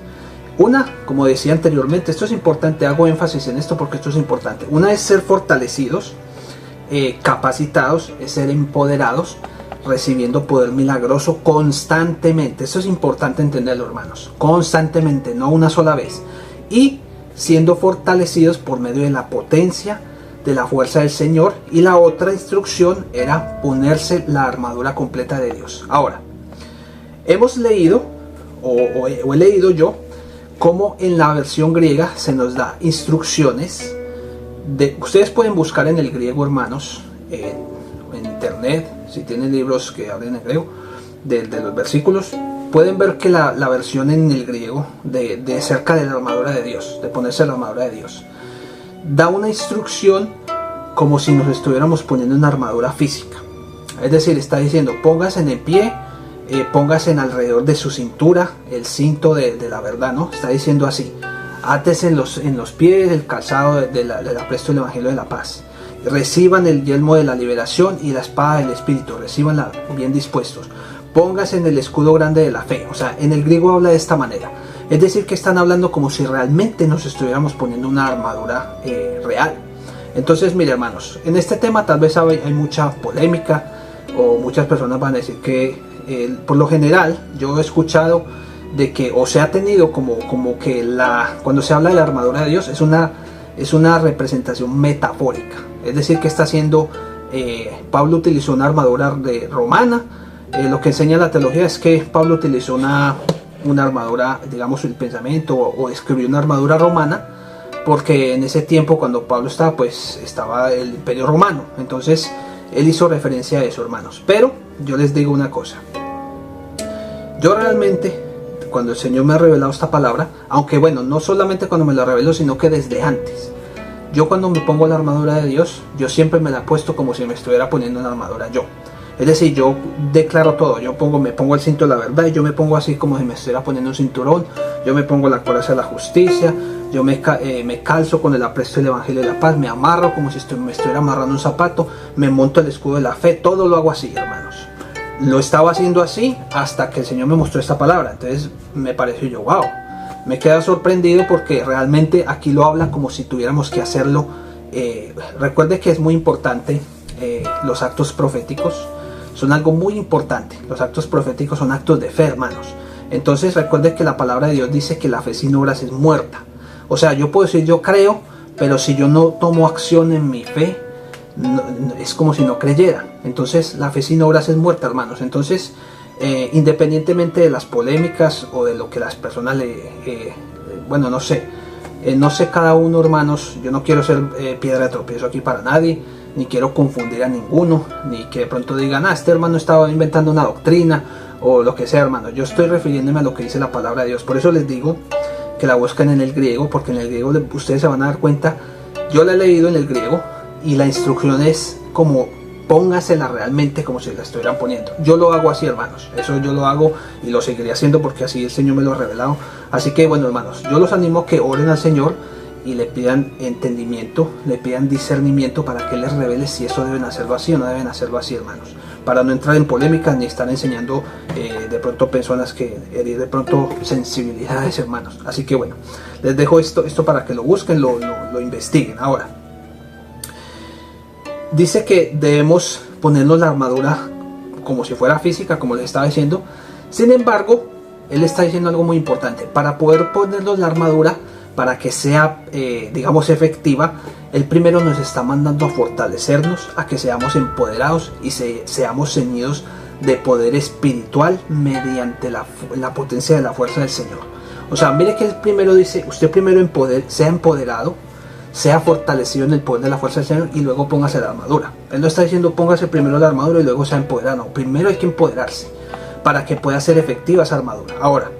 Speaker 1: Una, como decía anteriormente, esto es importante, hago énfasis en esto porque esto es importante. Una es ser fortalecidos, capacitados, es ser empoderados, recibiendo poder milagroso constantemente. Esto es importante entenderlo, hermanos. Constantemente, no una sola vez. Y siendo fortalecidos por medio de la potencia de la fuerza del Señor. Y la otra instrucción era ponerse la armadura completa de Dios. Ahora, hemos leído, o he leído yo, como en la versión griega se nos da instrucciones. Ustedes pueden buscar en el griego, hermanos, en internet, si tienen libros que hablen en griego, de los versículos, pueden ver que la versión en el griego de cerca de la armadura de Dios, de ponerse la armadura de Dios, da una instrucción como si nos estuviéramos poniendo una armadura física. Es decir, está diciendo, póngase en el pie, póngase en alrededor de su cintura el cinto de la verdad, ¿no? Está diciendo así, átese en los pies el calzado del apresto del Evangelio de la paz. Reciban el yelmo de la liberación y la espada del Espíritu, recíbanla bien dispuestos. póngase en el escudo grande de la fe. O sea, en el griego habla de esta manera. Es decir, que están hablando como si realmente nos estuviéramos poniendo una armadura real. Entonces, mire, hermanos, en este tema tal vez hay mucha polémica, o muchas personas van a decir que por lo general yo he escuchado de que, o se ha tenido como que cuando se habla de la armadura de Dios es una representación metafórica. Es decir, que está haciendo, Pablo utilizó una armadura romana. Lo que enseña la teología es que Pablo utilizó una armadura, digamos, el pensamiento, o escribió una armadura romana, porque en ese tiempo cuando Pablo estaba, pues estaba el Imperio Romano. Entonces él hizo referencia a eso, hermanos. Pero yo les digo una cosa, yo realmente, cuando el Señor me ha revelado esta palabra, aunque bueno, no solamente cuando me la reveló, sino que desde antes, yo cuando me pongo la armadura de Dios, yo siempre me la he puesto como si me estuviera poniendo una armadura yo. Es decir, yo declaro todo, me pongo el cinto de la verdad, y yo me pongo así como si me estuviera poniendo un cinturón, yo me pongo la coraza de la justicia, yo me calzo con el apresto del Evangelio de la paz, me amarro como si me estuviera amarrando un zapato, me monto el escudo de la fe, todo lo hago así, hermanos. Lo estaba haciendo así hasta que el Señor me mostró esta palabra. Entonces me pareció yo, wow, me queda sorprendido, porque realmente aquí lo habla como si tuviéramos que hacerlo. Recuerde que es muy importante, los actos proféticos son algo muy importante. Los actos proféticos son actos de fe, hermanos. Entonces recuerde que la palabra de Dios dice que la fe sin obras es muerta. O sea, yo puedo decir yo creo, pero si yo no tomo acción en mi fe, es como si no creyera. Entonces la fe sin obras es muerta, hermanos. Entonces, independientemente de las polémicas o de lo que las personas bueno, no sé cada uno, hermanos, yo no quiero ser piedra de tropiezo aquí para nadie, ni quiero confundir a ninguno, ni que de pronto digan, este hermano estaba inventando una doctrina o lo que sea, hermano. Yo estoy refiriéndome a lo que dice la palabra de Dios. Por eso les digo que la busquen en el griego, porque en el griego ustedes se van a dar cuenta. Yo la he leído en el griego y la instrucción es como póngasela realmente como si la estuvieran poniendo. Yo lo hago así, hermanos. Eso yo lo hago y lo seguiré haciendo porque así el Señor me lo ha revelado. Así que bueno, hermanos, yo los animo a que oren al Señor y le pidan entendimiento, le pidan discernimiento para que les revele si eso deben hacerlo así o no deben hacerlo así, hermanos, para no entrar en polémicas ni estar enseñando de pronto personas que herir de pronto sensibilidades, hermanos. Así que bueno, les dejo esto para que lo busquen, lo investiguen. Ahora, dice que debemos ponernos la armadura como si fuera física, como les estaba diciendo. Sin embargo, él está diciendo algo muy importante. Para poder ponernos la armadura, para que sea, digamos, efectiva, él primero nos está mandando a fortalecernos, a que seamos empoderados y seamos ceñidos de poder espiritual mediante la potencia de la fuerza del Señor. O sea, mire que él primero dice, usted primero sea empoderado, sea fortalecido en el poder de la fuerza del Señor, y luego póngase la armadura. Él no está diciendo póngase primero la armadura y luego sea empoderado. No, primero hay que empoderarse para que pueda ser efectiva esa armadura. Ahora,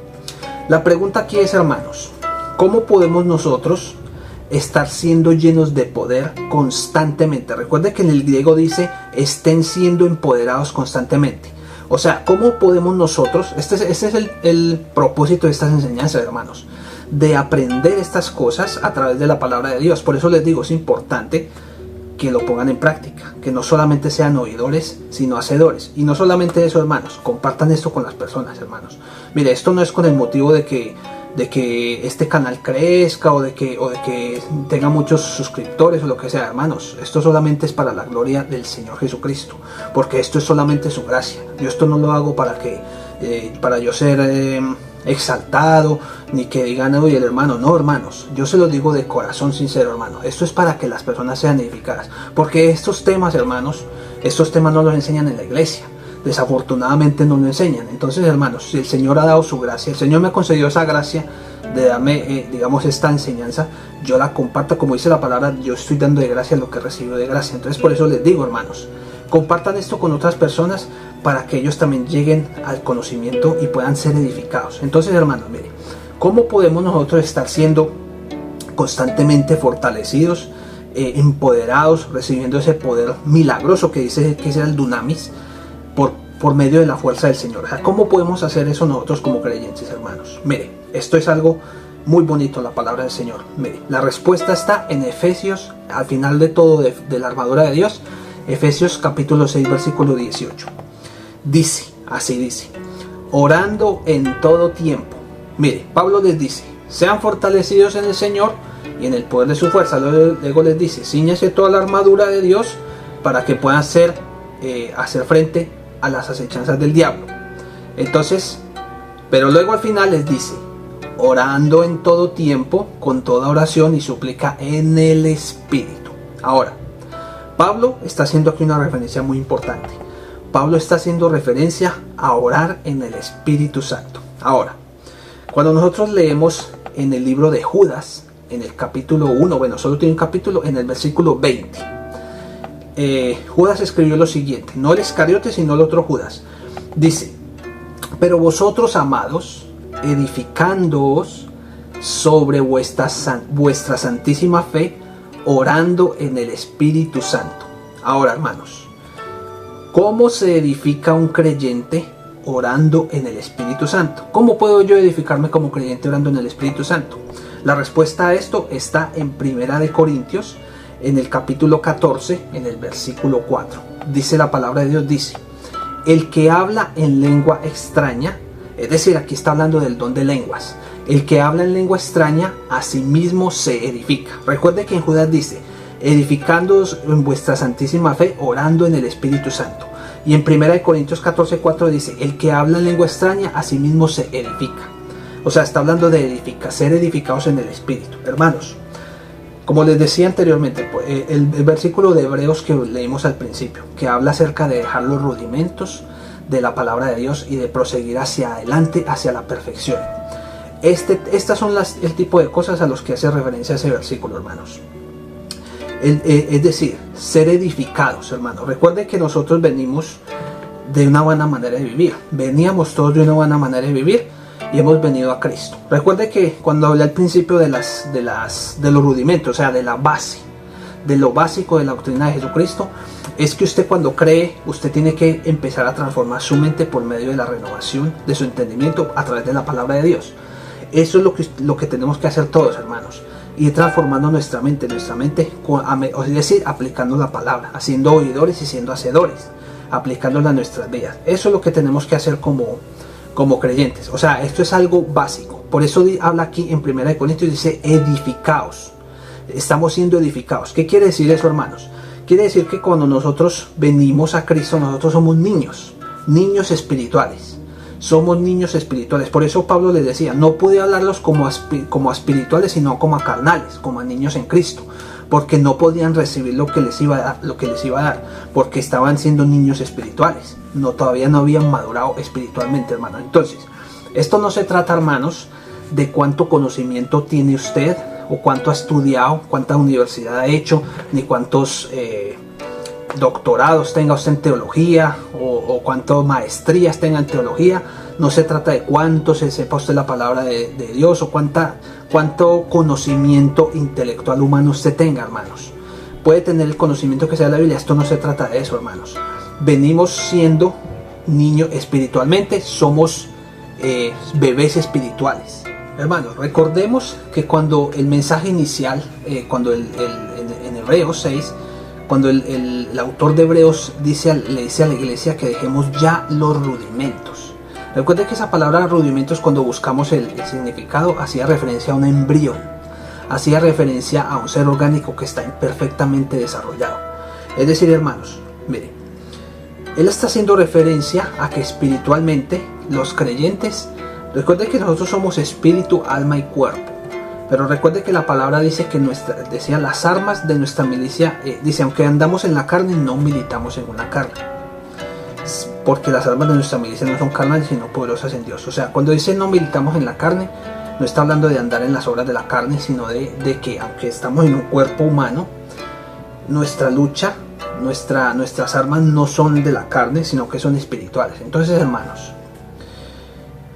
Speaker 1: la pregunta aquí es, hermanos, ¿cómo podemos nosotros estar siendo llenos de poder constantemente? Recuerde que en el griego dice estén siendo empoderados constantemente. O sea, ¿cómo podemos nosotros? Este es el propósito de estas enseñanzas, hermanos, de aprender estas cosas a través de la palabra de Dios. Por eso les digo, es importante que lo pongan en práctica, que no solamente sean oidores, sino hacedores. Y no solamente eso, hermanos, compartan esto con las personas, hermanos. Mire, esto no es con el motivo de que este canal crezca o de que tenga muchos suscriptores o lo que sea, hermanos. Esto solamente es para la gloria del Señor Jesucristo, porque esto es solamente su gracia. Yo esto no lo hago para yo ser exaltado, ni que digan, oye, el hermano. No, hermanos, yo se los digo de corazón sincero, hermano. Esto es para que las personas sean edificadas, porque estos temas, hermanos, no los enseñan en la iglesia. Desafortunadamente no lo enseñan. Entonces, hermanos, si el Señor ha dado su gracia, el Señor me ha concedido esa gracia de darme, digamos, esta enseñanza, yo la comparto, como dice la palabra, yo estoy dando de gracia lo que recibo de gracia. Entonces, por eso les digo, hermanos, compartan esto con otras personas para que ellos también lleguen al conocimiento y puedan ser edificados. Entonces, hermanos, miren, ¿cómo podemos nosotros estar siendo constantemente fortalecidos, empoderados, recibiendo ese poder milagroso que dice que es el dunamis, por medio de la fuerza del Señor? O sea, ¿cómo podemos hacer eso nosotros como creyentes, hermanos? Mire, esto es algo muy bonito, la palabra del Señor. Mire, la respuesta está en Efesios, al final de todo, de la armadura de Dios. Efesios capítulo 6, versículo 18. Dice, Así dice, orando en todo tiempo. Mire, Pablo les dice, sean fortalecidos en el Señor y en el poder de su fuerza. Luego les dice, cíñase toda la armadura de Dios para que puedan hacer frente a las acechanzas del diablo. Entonces, pero luego al final les dice, orando en todo tiempo, con toda oración y súplica en el Espíritu. Ahora, Pablo está haciendo aquí una referencia muy importante. Pablo está haciendo referencia a orar en el Espíritu Santo. Ahora, cuando nosotros leemos en el libro de Judas, en el capítulo 1, bueno, solo tiene un capítulo, en el versículo 20, Judas escribió lo siguiente, no el Iscariote, sino el otro Judas. Dice, pero vosotros, amados, edificándoos sobre vuestra santísima fe, orando en el Espíritu Santo. Ahora, hermanos, ¿cómo se edifica un creyente orando en el Espíritu Santo? ¿Cómo puedo yo edificarme como creyente orando en el Espíritu Santo? La respuesta a esto está en 1 Corintios, en el capítulo 14, en el versículo 4. Dice la palabra de Dios, dice, el que habla en lengua extraña, es decir, aquí está hablando del don de lenguas, el que habla en lengua extraña, a sí mismo se edifica. Recuerde que en Judas dice, edificándoos en vuestra santísima fe, orando en el Espíritu Santo. Y en 1 Corintios 14:4 dice, el que habla en lengua extraña, a sí mismo se edifica. O sea, está hablando de ser edificados en el Espíritu. Hermanos, como les decía anteriormente, el versículo de Hebreos que leímos al principio, que habla acerca de dejar los rudimentos de la palabra de Dios y de proseguir hacia adelante, hacia la perfección. Estas son el tipo de cosas a los que hace referencia ese versículo, hermanos. Es decir, ser edificados, hermanos. Recuerden que nosotros venimos de una buena manera de vivir. Veníamos todos de una buena manera de vivir y hemos venido a Cristo. Recuerde que cuando hablé al principio de los rudimentos, o sea, de la base, de lo básico de la doctrina de Jesucristo, es que usted cuando cree, usted tiene que empezar a transformar su mente por medio de la renovación de su entendimiento a través de la palabra de Dios. Eso es lo que tenemos que hacer todos, hermanos. Ir transformando nuestra mente, es decir, aplicando la palabra, haciendo oidores y siendo hacedores, aplicándola a nuestras vidas. Eso es lo que tenemos que hacer como creyentes. O sea, esto es algo básico. Por eso habla aquí en 1 Corintios, dice edificaos. Estamos siendo edificados. ¿Qué quiere decir eso, hermanos? Quiere decir que cuando nosotros venimos a Cristo, nosotros somos niños espirituales. Somos niños espirituales. Por eso Pablo les decía, no pude hablarlos como a espirituales, sino como a carnales, como a niños en Cristo, porque no podían recibir lo que les iba a dar, porque estaban siendo niños espirituales. Todavía no habían madurado espiritualmente, hermano. Entonces, esto no se trata, hermanos, de cuánto conocimiento tiene usted, o cuánto ha estudiado, cuánta universidad ha hecho, ni cuántos doctorados tenga usted en teología, o cuántas maestrías tenga en teología. No se trata de cuánto se sepa usted la palabra de Dios, o cuánto conocimiento intelectual humano usted tenga, hermanos. Puede tener el conocimiento que sea de la Biblia. Esto no se trata de eso, hermanos. Venimos siendo niños espiritualmente, somos bebés espirituales. Hermanos, recordemos que cuando el mensaje inicial, cuando en Hebreos 6, cuando el autor de Hebreos le dice a la iglesia que dejemos ya los rudimentos. Recuerden que esa palabra rudimentos, cuando buscamos el significado, hacía referencia a un embrión, hacía referencia a un ser orgánico que está imperfectamente desarrollado. Es decir, hermanos, miren, él está haciendo referencia a que espiritualmente los creyentes, recuerden que nosotros somos espíritu, alma y cuerpo. Pero recuerde que la palabra dice que decía las armas de nuestra milicia, dice, aunque andamos en la carne, no militamos en una carne. Porque las armas de nuestra milicia no son carnales, sino poderosas en Dios. O sea, cuando dice no militamos en la carne, no está hablando de andar en las obras de la carne, sino de que aunque estamos en un cuerpo humano, nuestra lucha, nuestras armas no son de la carne, sino que son espirituales. Entonces, hermanos,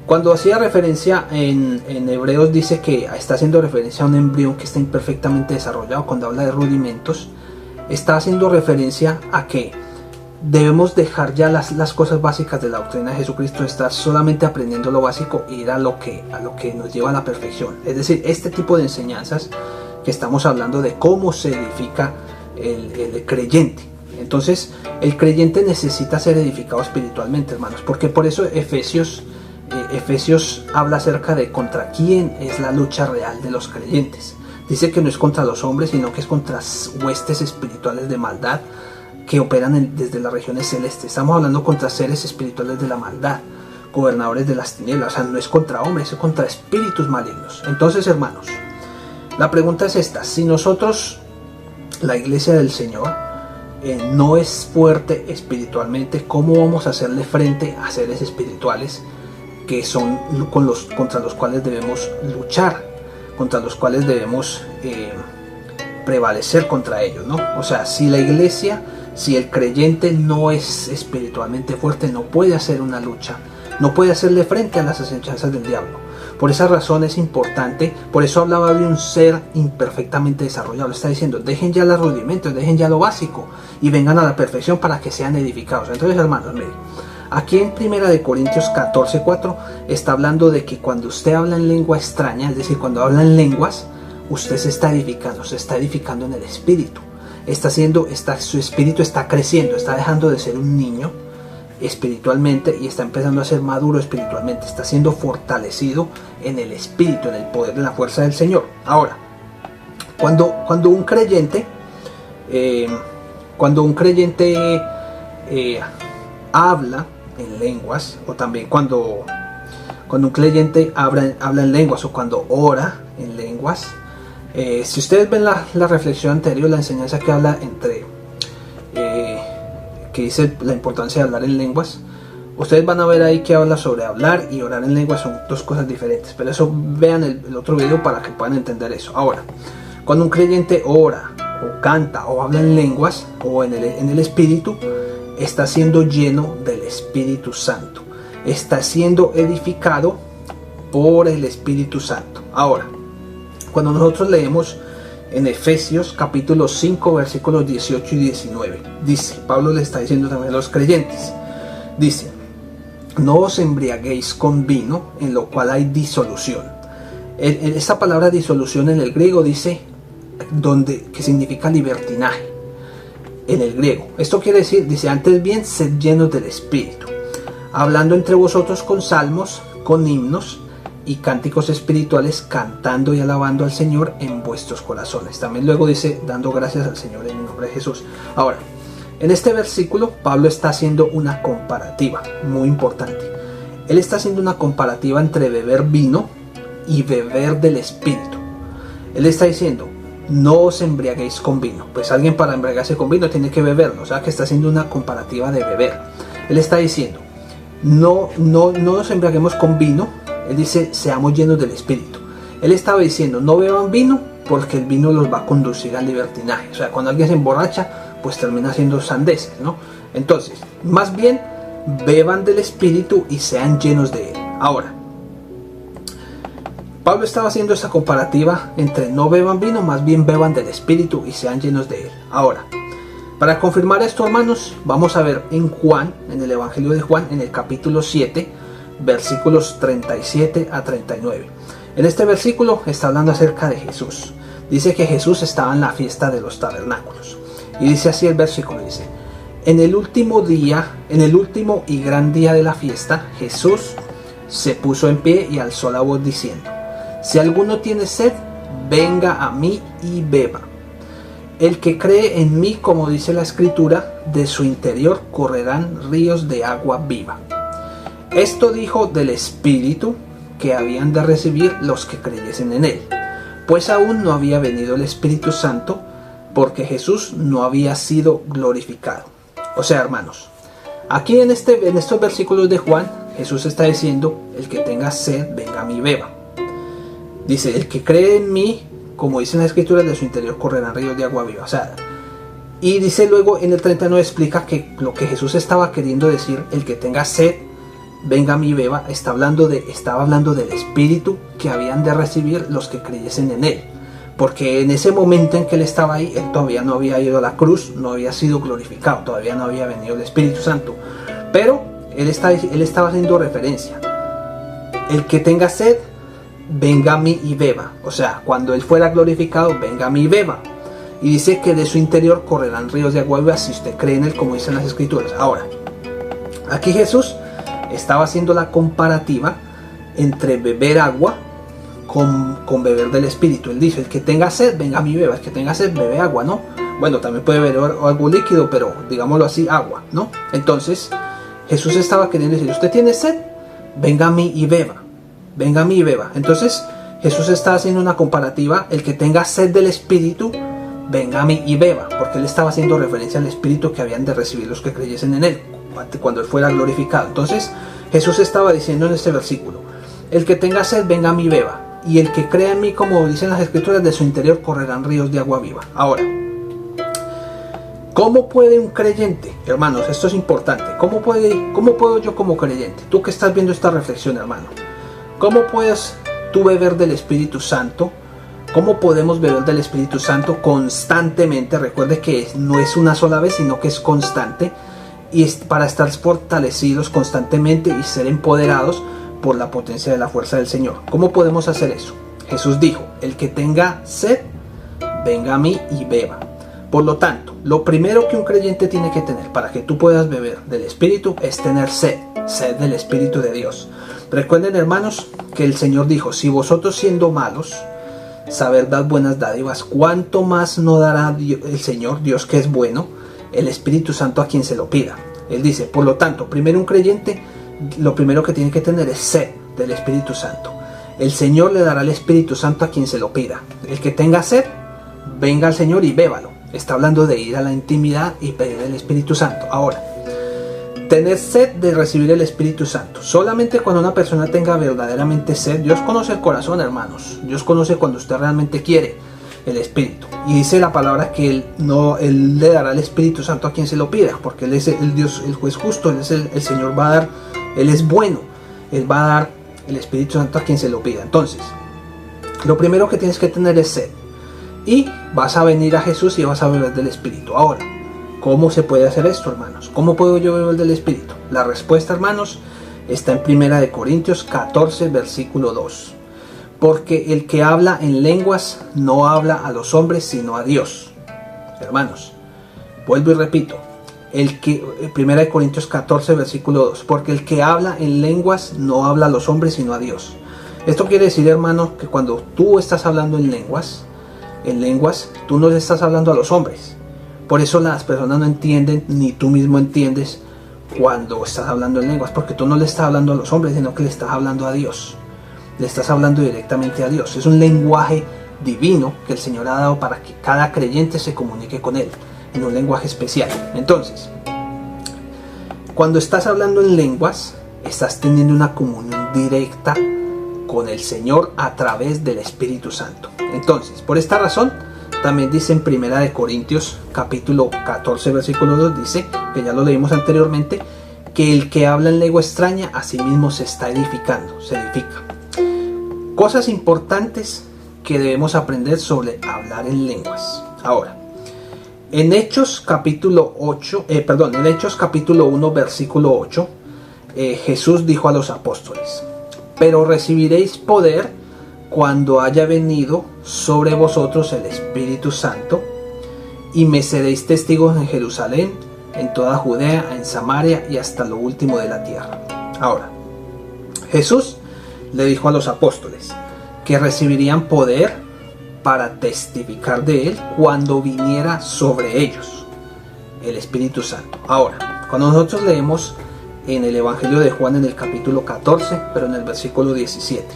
Speaker 1: cuando hacía referencia en Hebreos, dice que está haciendo referencia a un embrión que está imperfectamente desarrollado. Cuando habla de rudimentos, está haciendo referencia a que debemos dejar ya las cosas básicas de la doctrina de Jesucristo, estar solamente aprendiendo lo básico e ir a lo que nos lleva a la perfección. Es decir, este tipo de enseñanzas que estamos hablando de cómo se edifica el creyente. Entonces el creyente necesita ser edificado espiritualmente, hermanos, porque por eso Efesios habla acerca de contra quién es la lucha real de los creyentes. Dice que no es contra los hombres, sino que es contra huestes espirituales de maldad que operan desde las regiones celestes. Estamos hablando contra seres espirituales de la maldad, gobernadores de las tinieblas. O sea, no es contra hombres, es contra espíritus malignos. Entonces, hermanos, la pregunta es esta: si nosotros, la iglesia del Señor, no es fuerte espiritualmente, ¿cómo vamos a hacerle frente a seres espirituales que son contra los cuales debemos luchar, contra los cuales debemos prevalecer contra ellos, ¿no? O sea, si la iglesia, si el creyente no es espiritualmente fuerte, no puede hacer una lucha, no puede hacerle frente a las acechanzas del diablo. Por esa razón es importante, por eso hablaba de un ser imperfectamente desarrollado. Está diciendo, dejen ya los rudimentos, dejen ya lo básico y vengan a la perfección para que sean edificados. Entonces, hermanos, miren, aquí en 1 Corintios 14:4 está hablando de que cuando usted habla en lengua extraña, es decir, cuando habla en lenguas, usted se está edificando en el espíritu. Su espíritu está creciendo, está dejando de ser un niño espiritualmente y está empezando a ser maduro espiritualmente, está siendo fortalecido en el espíritu, en el poder de la fuerza del Señor. Ahora, cuando un creyente habla en lenguas, o también cuando un creyente habla en lenguas, o cuando ora en lenguas, si ustedes ven la reflexión anterior, la enseñanza que habla que dice la importancia de hablar en lenguas, ustedes van a ver ahí que habla sobre hablar y orar en lenguas, son dos cosas diferentes, pero eso vean el otro video para que puedan entender eso. Ahora, cuando un creyente ora o canta o habla en lenguas o en el espíritu, está siendo lleno del Espíritu Santo, está siendo edificado por el Espíritu Santo. Ahora, cuando nosotros leemos en Efesios capítulo 5 versículos 18 y 19, dice, Pablo le está diciendo también a los creyentes, dice, no os embriaguéis con vino en lo cual hay disolución. Esta palabra disolución en el griego dice que significa libertinaje en el griego. Esto quiere decir, dice, antes bien sed llenos del Espíritu, hablando entre vosotros con salmos, con himnos y cánticos espirituales, cantando y alabando al Señor en vuestros corazones. También luego dice, dando gracias al Señor en el nombre de Jesús. Ahora, en este versículo Pablo está haciendo una comparativa muy importante. Él está haciendo una comparativa entre beber vino y beber del Espíritu. Él está diciendo, no os embriaguéis con vino. Pues alguien para embriagarse con vino tiene que beberlo. O sea que está haciendo una comparativa de beber. Él está diciendo, no nos embriaguemos con vino. Él dice, seamos llenos del Espíritu. Él estaba diciendo, no beban vino porque el vino los va a conducir al libertinaje. O sea, cuando alguien se emborracha, pues termina haciendo sandeces, ¿no? Entonces, más bien, beban del Espíritu y sean llenos de él. Ahora, Pablo estaba haciendo esa comparativa entre no beban vino, más bien beban del Espíritu y sean llenos de él. Ahora, para confirmar esto, hermanos, vamos a ver en Juan, en el Evangelio de Juan, en el capítulo 7, versículos 37 a 39. En este versículo está hablando acerca de Jesús. Dice que Jesús estaba en la fiesta de los tabernáculos. Y dice así el versículo, dice, en el último y gran día de la fiesta, Jesús se puso en pie y alzó la voz diciendo, si alguno tiene sed, venga a mí y beba. El que cree en mí, como dice la Escritura, de su interior correrán ríos de agua viva. Esto dijo del Espíritu que habían de recibir los que creyesen en él, pues aún no había venido el Espíritu Santo, porque Jesús no había sido glorificado. O sea, hermanos, aquí en estos versículos de Juan, Jesús está diciendo, el que tenga sed, venga a mí y beba. Dice, el que cree en mí, como dice en la Escritura, de su interior correrán ríos de agua viva. O sea, y dice luego en el 39, explica que lo que Jesús estaba queriendo decir, el que tenga sed, venga a mí y beba, estaba hablando del Espíritu que habían de recibir los que creyesen en él. Porque en ese momento en que él estaba ahí, él todavía no había ido a la cruz, no había sido glorificado, todavía no había venido el Espíritu Santo. Pero él estaba haciendo referencia. El que tenga sed, venga a mí y beba. O sea, cuando él fuera glorificado, venga a mí y beba. Y dice que de su interior correrán ríos de agua viva si usted cree en él, como dicen las escrituras. Ahora, aquí Jesús estaba haciendo la comparativa entre beber agua con beber del Espíritu. Él dice, el que tenga sed, venga a mí beba. El que tenga sed, bebe agua, ¿no? Bueno, también puede beber algo líquido, pero digámoslo así, agua, ¿no? Entonces, Jesús estaba queriendo decir, usted tiene sed, venga a mí y beba. Venga a mí y beba. Entonces, Jesús está haciendo una comparativa, el que tenga sed del Espíritu, venga a mí y beba, porque él estaba haciendo referencia al Espíritu que habían de recibir los que creyesen en él, cuando él fuera glorificado. Entonces, Jesús estaba diciendo en este versículo, el que tenga sed, venga a mí y beba. Y el que crea en mí, como dicen las escrituras, de su interior correrán ríos de agua viva. Ahora, ¿cómo puede un creyente, hermanos, esto es importante, cómo puedo yo como creyente, tú que estás viendo esta reflexión, hermano, cómo puedes tú beber del Espíritu Santo? ¿Cómo podemos beber del Espíritu Santo constantemente? Recuerde que no es una sola vez, sino que es constante, y es para estar fortalecidos constantemente y ser empoderados por la potencia de la fuerza del Señor. ¿Cómo podemos hacer eso? Jesús dijo, el que tenga sed, venga a mí y beba. Por lo tanto, lo primero que un creyente tiene que tener para que tú puedas beber del Espíritu es tener sed del Espíritu de Dios. Recuerden, hermanos, que el Señor dijo, si vosotros siendo malos, saber dar buenas dádivas, ¿cuánto más no dará el Señor, Dios que es bueno, el Espíritu Santo a quien se lo pida? Él dice, por lo tanto, primero un creyente, lo primero que tiene que tener es sed del Espíritu Santo. El Señor le dará el Espíritu Santo a quien se lo pida. El que tenga sed, venga al Señor y bébalo. Está hablando de ir a la intimidad y pedir el Espíritu Santo. Ahora, tener sed de recibir el Espíritu Santo. Solamente cuando una persona tenga verdaderamente sed, Dios conoce el corazón, hermanos. Dios conoce cuando usted realmente quiere el Espíritu. Y dice la palabra que Él le dará el Espíritu Santo a quien se lo pida, porque Él es el Dios, el juez justo, Él es el Señor va a dar, Él es bueno, Él va a dar el Espíritu Santo a quien se lo pida. Entonces, lo primero que tienes que tener es sed. Y vas a venir a Jesús y vas a beber del Espíritu. Ahora, ¿cómo se puede hacer esto, hermanos? ¿Cómo puedo yo beber del Espíritu? La respuesta, hermanos, está en 1 Corintios 14, versículo 2. Porque el que habla en lenguas no habla a los hombres, sino a Dios. Hermanos, vuelvo y repito. 1 Corintios 14, versículo 2. Porque el que habla en lenguas no habla a los hombres, sino a Dios. Esto quiere decir, hermano, que cuando tú estás hablando en lenguas, tú no le estás hablando a los hombres. Por eso las personas no entienden, ni tú mismo entiendes cuando estás hablando en lenguas, porque tú no le estás hablando a los hombres, sino que le estás hablando a Dios. Le estás hablando directamente a Dios. Es un lenguaje divino que el Señor ha dado para que cada creyente se comunique con Él, en un lenguaje especial. Entonces, cuando estás hablando en lenguas, estás teniendo una comunión directa con el Señor a través del Espíritu Santo. Entonces, por esta razón, también dice en 1 Corintios capítulo 14, versículo 2, dice, que ya lo leímos anteriormente, que el que habla en lengua extraña a sí mismo se está edificando, se edifica. Cosas importantes que debemos aprender sobre hablar en lenguas. Ahora, en Hechos capítulo 1, versículo 8, Jesús dijo a los apóstoles, pero recibiréis poder cuando haya venido sobre vosotros el Espíritu Santo, y me seréis testigos en Jerusalén, en toda Judea, en Samaria y hasta lo último de la tierra. Ahora, Jesús le dijo a los apóstoles que recibirían poder para testificar de Él cuando viniera sobre ellos el Espíritu Santo. Ahora, cuando nosotros leemos en el Evangelio de Juan en el capítulo 14, pero en el versículo 17,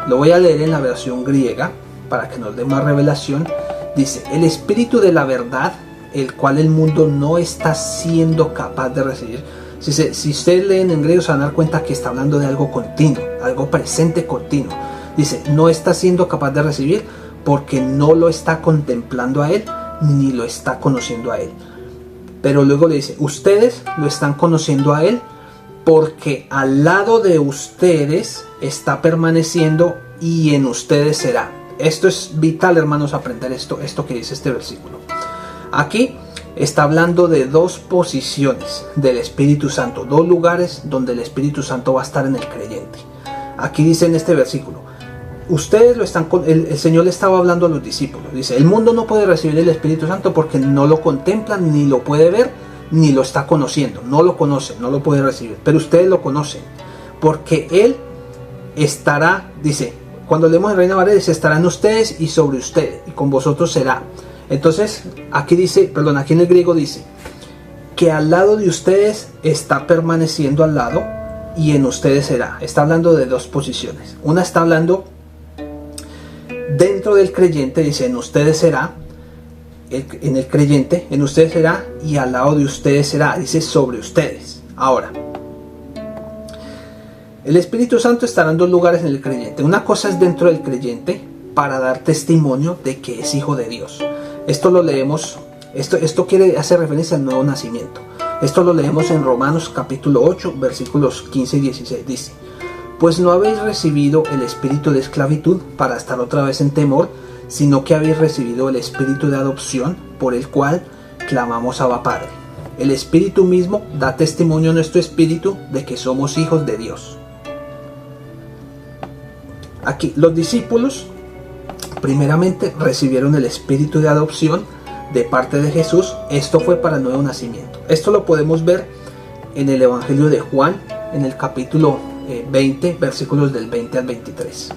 Speaker 1: lo voy a leer en la versión griega para que nos dé más revelación. Dice, el Espíritu de la verdad, el cual el mundo no está siendo capaz de recibir. Si ustedes leen en griego se van a dar cuenta que está hablando de algo continuo, algo presente continuo. Dice, no está siendo capaz de recibir porque no lo está contemplando a Él, ni lo está conociendo a Él. Pero luego le dice, ustedes lo están conociendo a Él porque al lado de ustedes está permaneciendo y en ustedes será. Esto es vital, hermanos, aprender esto que dice este versículo. Aquí está hablando de dos posiciones del Espíritu Santo, dos lugares donde el Espíritu Santo va a estar en el creyente. Aquí dice en este versículo, ustedes lo están, el Señor le estaba hablando a los discípulos. Dice, el mundo no puede recibir el Espíritu Santo porque no lo contempla, ni lo puede ver, ni lo está conociendo. No lo conoce, no lo puede recibir. Pero ustedes lo conocen, porque Él estará, dice, cuando leemos en Reina Valera, dice, estará en ustedes y sobre ustedes, y con vosotros será. Entonces, aquí dice, perdón, aquí en el griego dice, que al lado de ustedes está permaneciendo al lado, y en ustedes será. Está hablando de dos posiciones. Una está hablando dentro del creyente, dice, en ustedes será, en el creyente, en ustedes será, y al lado de ustedes será, dice, sobre ustedes. Ahora, el Espíritu Santo estará en dos lugares en el creyente. Una cosa es dentro del creyente, para dar testimonio de que es hijo de Dios. Esto lo leemos, esto hace referencia al nuevo nacimiento. Esto lo leemos en Romanos capítulo 8, versículos 15 y 16. Dice, pues no habéis recibido el espíritu de esclavitud para estar otra vez en temor, sino que habéis recibido el espíritu de adopción, por el cual clamamos Abba Padre. El Espíritu mismo da testimonio a nuestro espíritu de que somos hijos de Dios. Aquí los discípulos primeramente recibieron el espíritu de adopción de parte de Jesús. Esto fue para el nuevo nacimiento. Esto lo podemos ver en el Evangelio de Juan, en el capítulo 20, versículos del 20 al 23.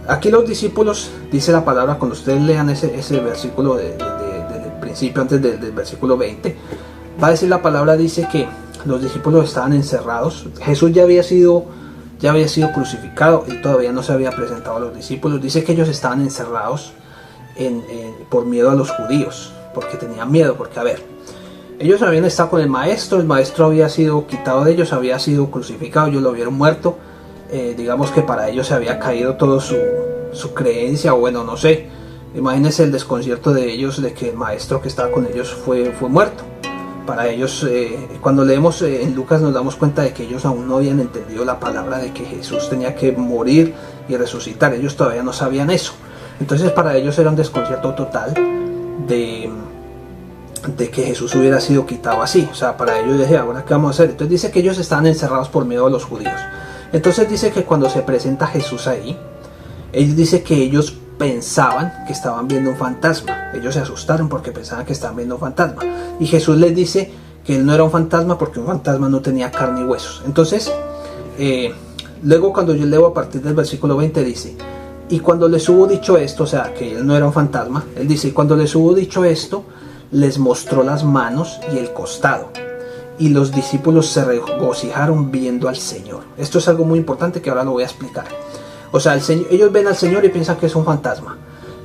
Speaker 1: Aquí los discípulos, dice la palabra, cuando ustedes lean ese versículo del principio, antes del versículo 20, va a decir la palabra, dice que los discípulos estaban encerrados. Jesús ya había sido crucificado, él todavía no se había presentado a los discípulos. Dice que ellos estaban encerrados por miedo a los judíos, porque tenían miedo, porque a ver, ellos habían estado con el maestro había sido quitado de ellos, había sido crucificado, ellos lo vieron muerto, digamos que para ellos se había caído toda su creencia, o bueno, no sé, imagínense el desconcierto de ellos de que el maestro que estaba con ellos fue muerto. Para ellos, cuando leemos en Lucas nos damos cuenta de que ellos aún no habían entendido la palabra de que Jesús tenía que morir y resucitar. Ellos todavía no sabían eso. Entonces para ellos era un desconcierto total de que Jesús hubiera sido quitado así. O sea, para ellos dije, ¿ahora qué vamos a hacer? Entonces dice que ellos estaban encerrados por miedo a los judíos. Entonces dice que cuando se presenta Jesús ahí, ellos dice que ellos pensaban que estaban viendo un fantasma. Ellos se asustaron porque pensaban que estaban viendo un fantasma. Y Jesús les dice que él no era un fantasma porque un fantasma no tenía carne y huesos. Entonces, luego cuando yo leo a partir del versículo 20 dice, y cuando les hubo dicho esto, o sea, que él no era un fantasma, él dice, y cuando les hubo dicho esto, les mostró las manos y el costado. Y los discípulos se regocijaron viendo al Señor. Esto es algo muy importante que ahora lo voy a explicar. O sea, ellos ven al Señor y piensan que es un fantasma.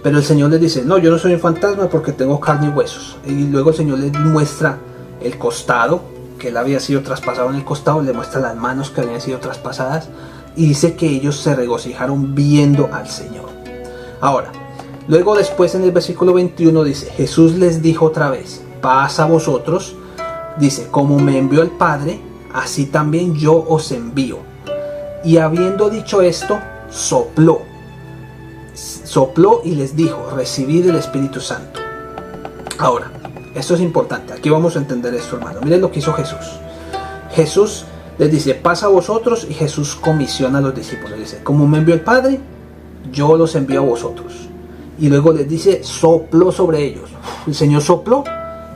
Speaker 1: Pero el Señor les dice, no, yo no soy un fantasma porque tengo carne y huesos. Y luego el Señor les muestra el costado, que él había sido traspasado en el costado, le muestra las manos que habían sido traspasadas. Y dice que ellos se regocijaron viendo al Señor. Ahora, luego después en el versículo 21 dice, Jesús les dijo otra vez, paz a vosotros. Dice, como me envió el Padre, así también yo os envío. Y habiendo dicho esto, sopló y les dijo, recibid el Espíritu Santo. Ahora, esto es importante, aquí vamos a entender esto, hermano. Miren lo que hizo Jesús. Jesús les dice, pasa a vosotros, y Jesús comisiona a los discípulos. Dice, como me envió el Padre, yo los envío a vosotros. Y luego les dice, sopló sobre ellos. El Señor sopló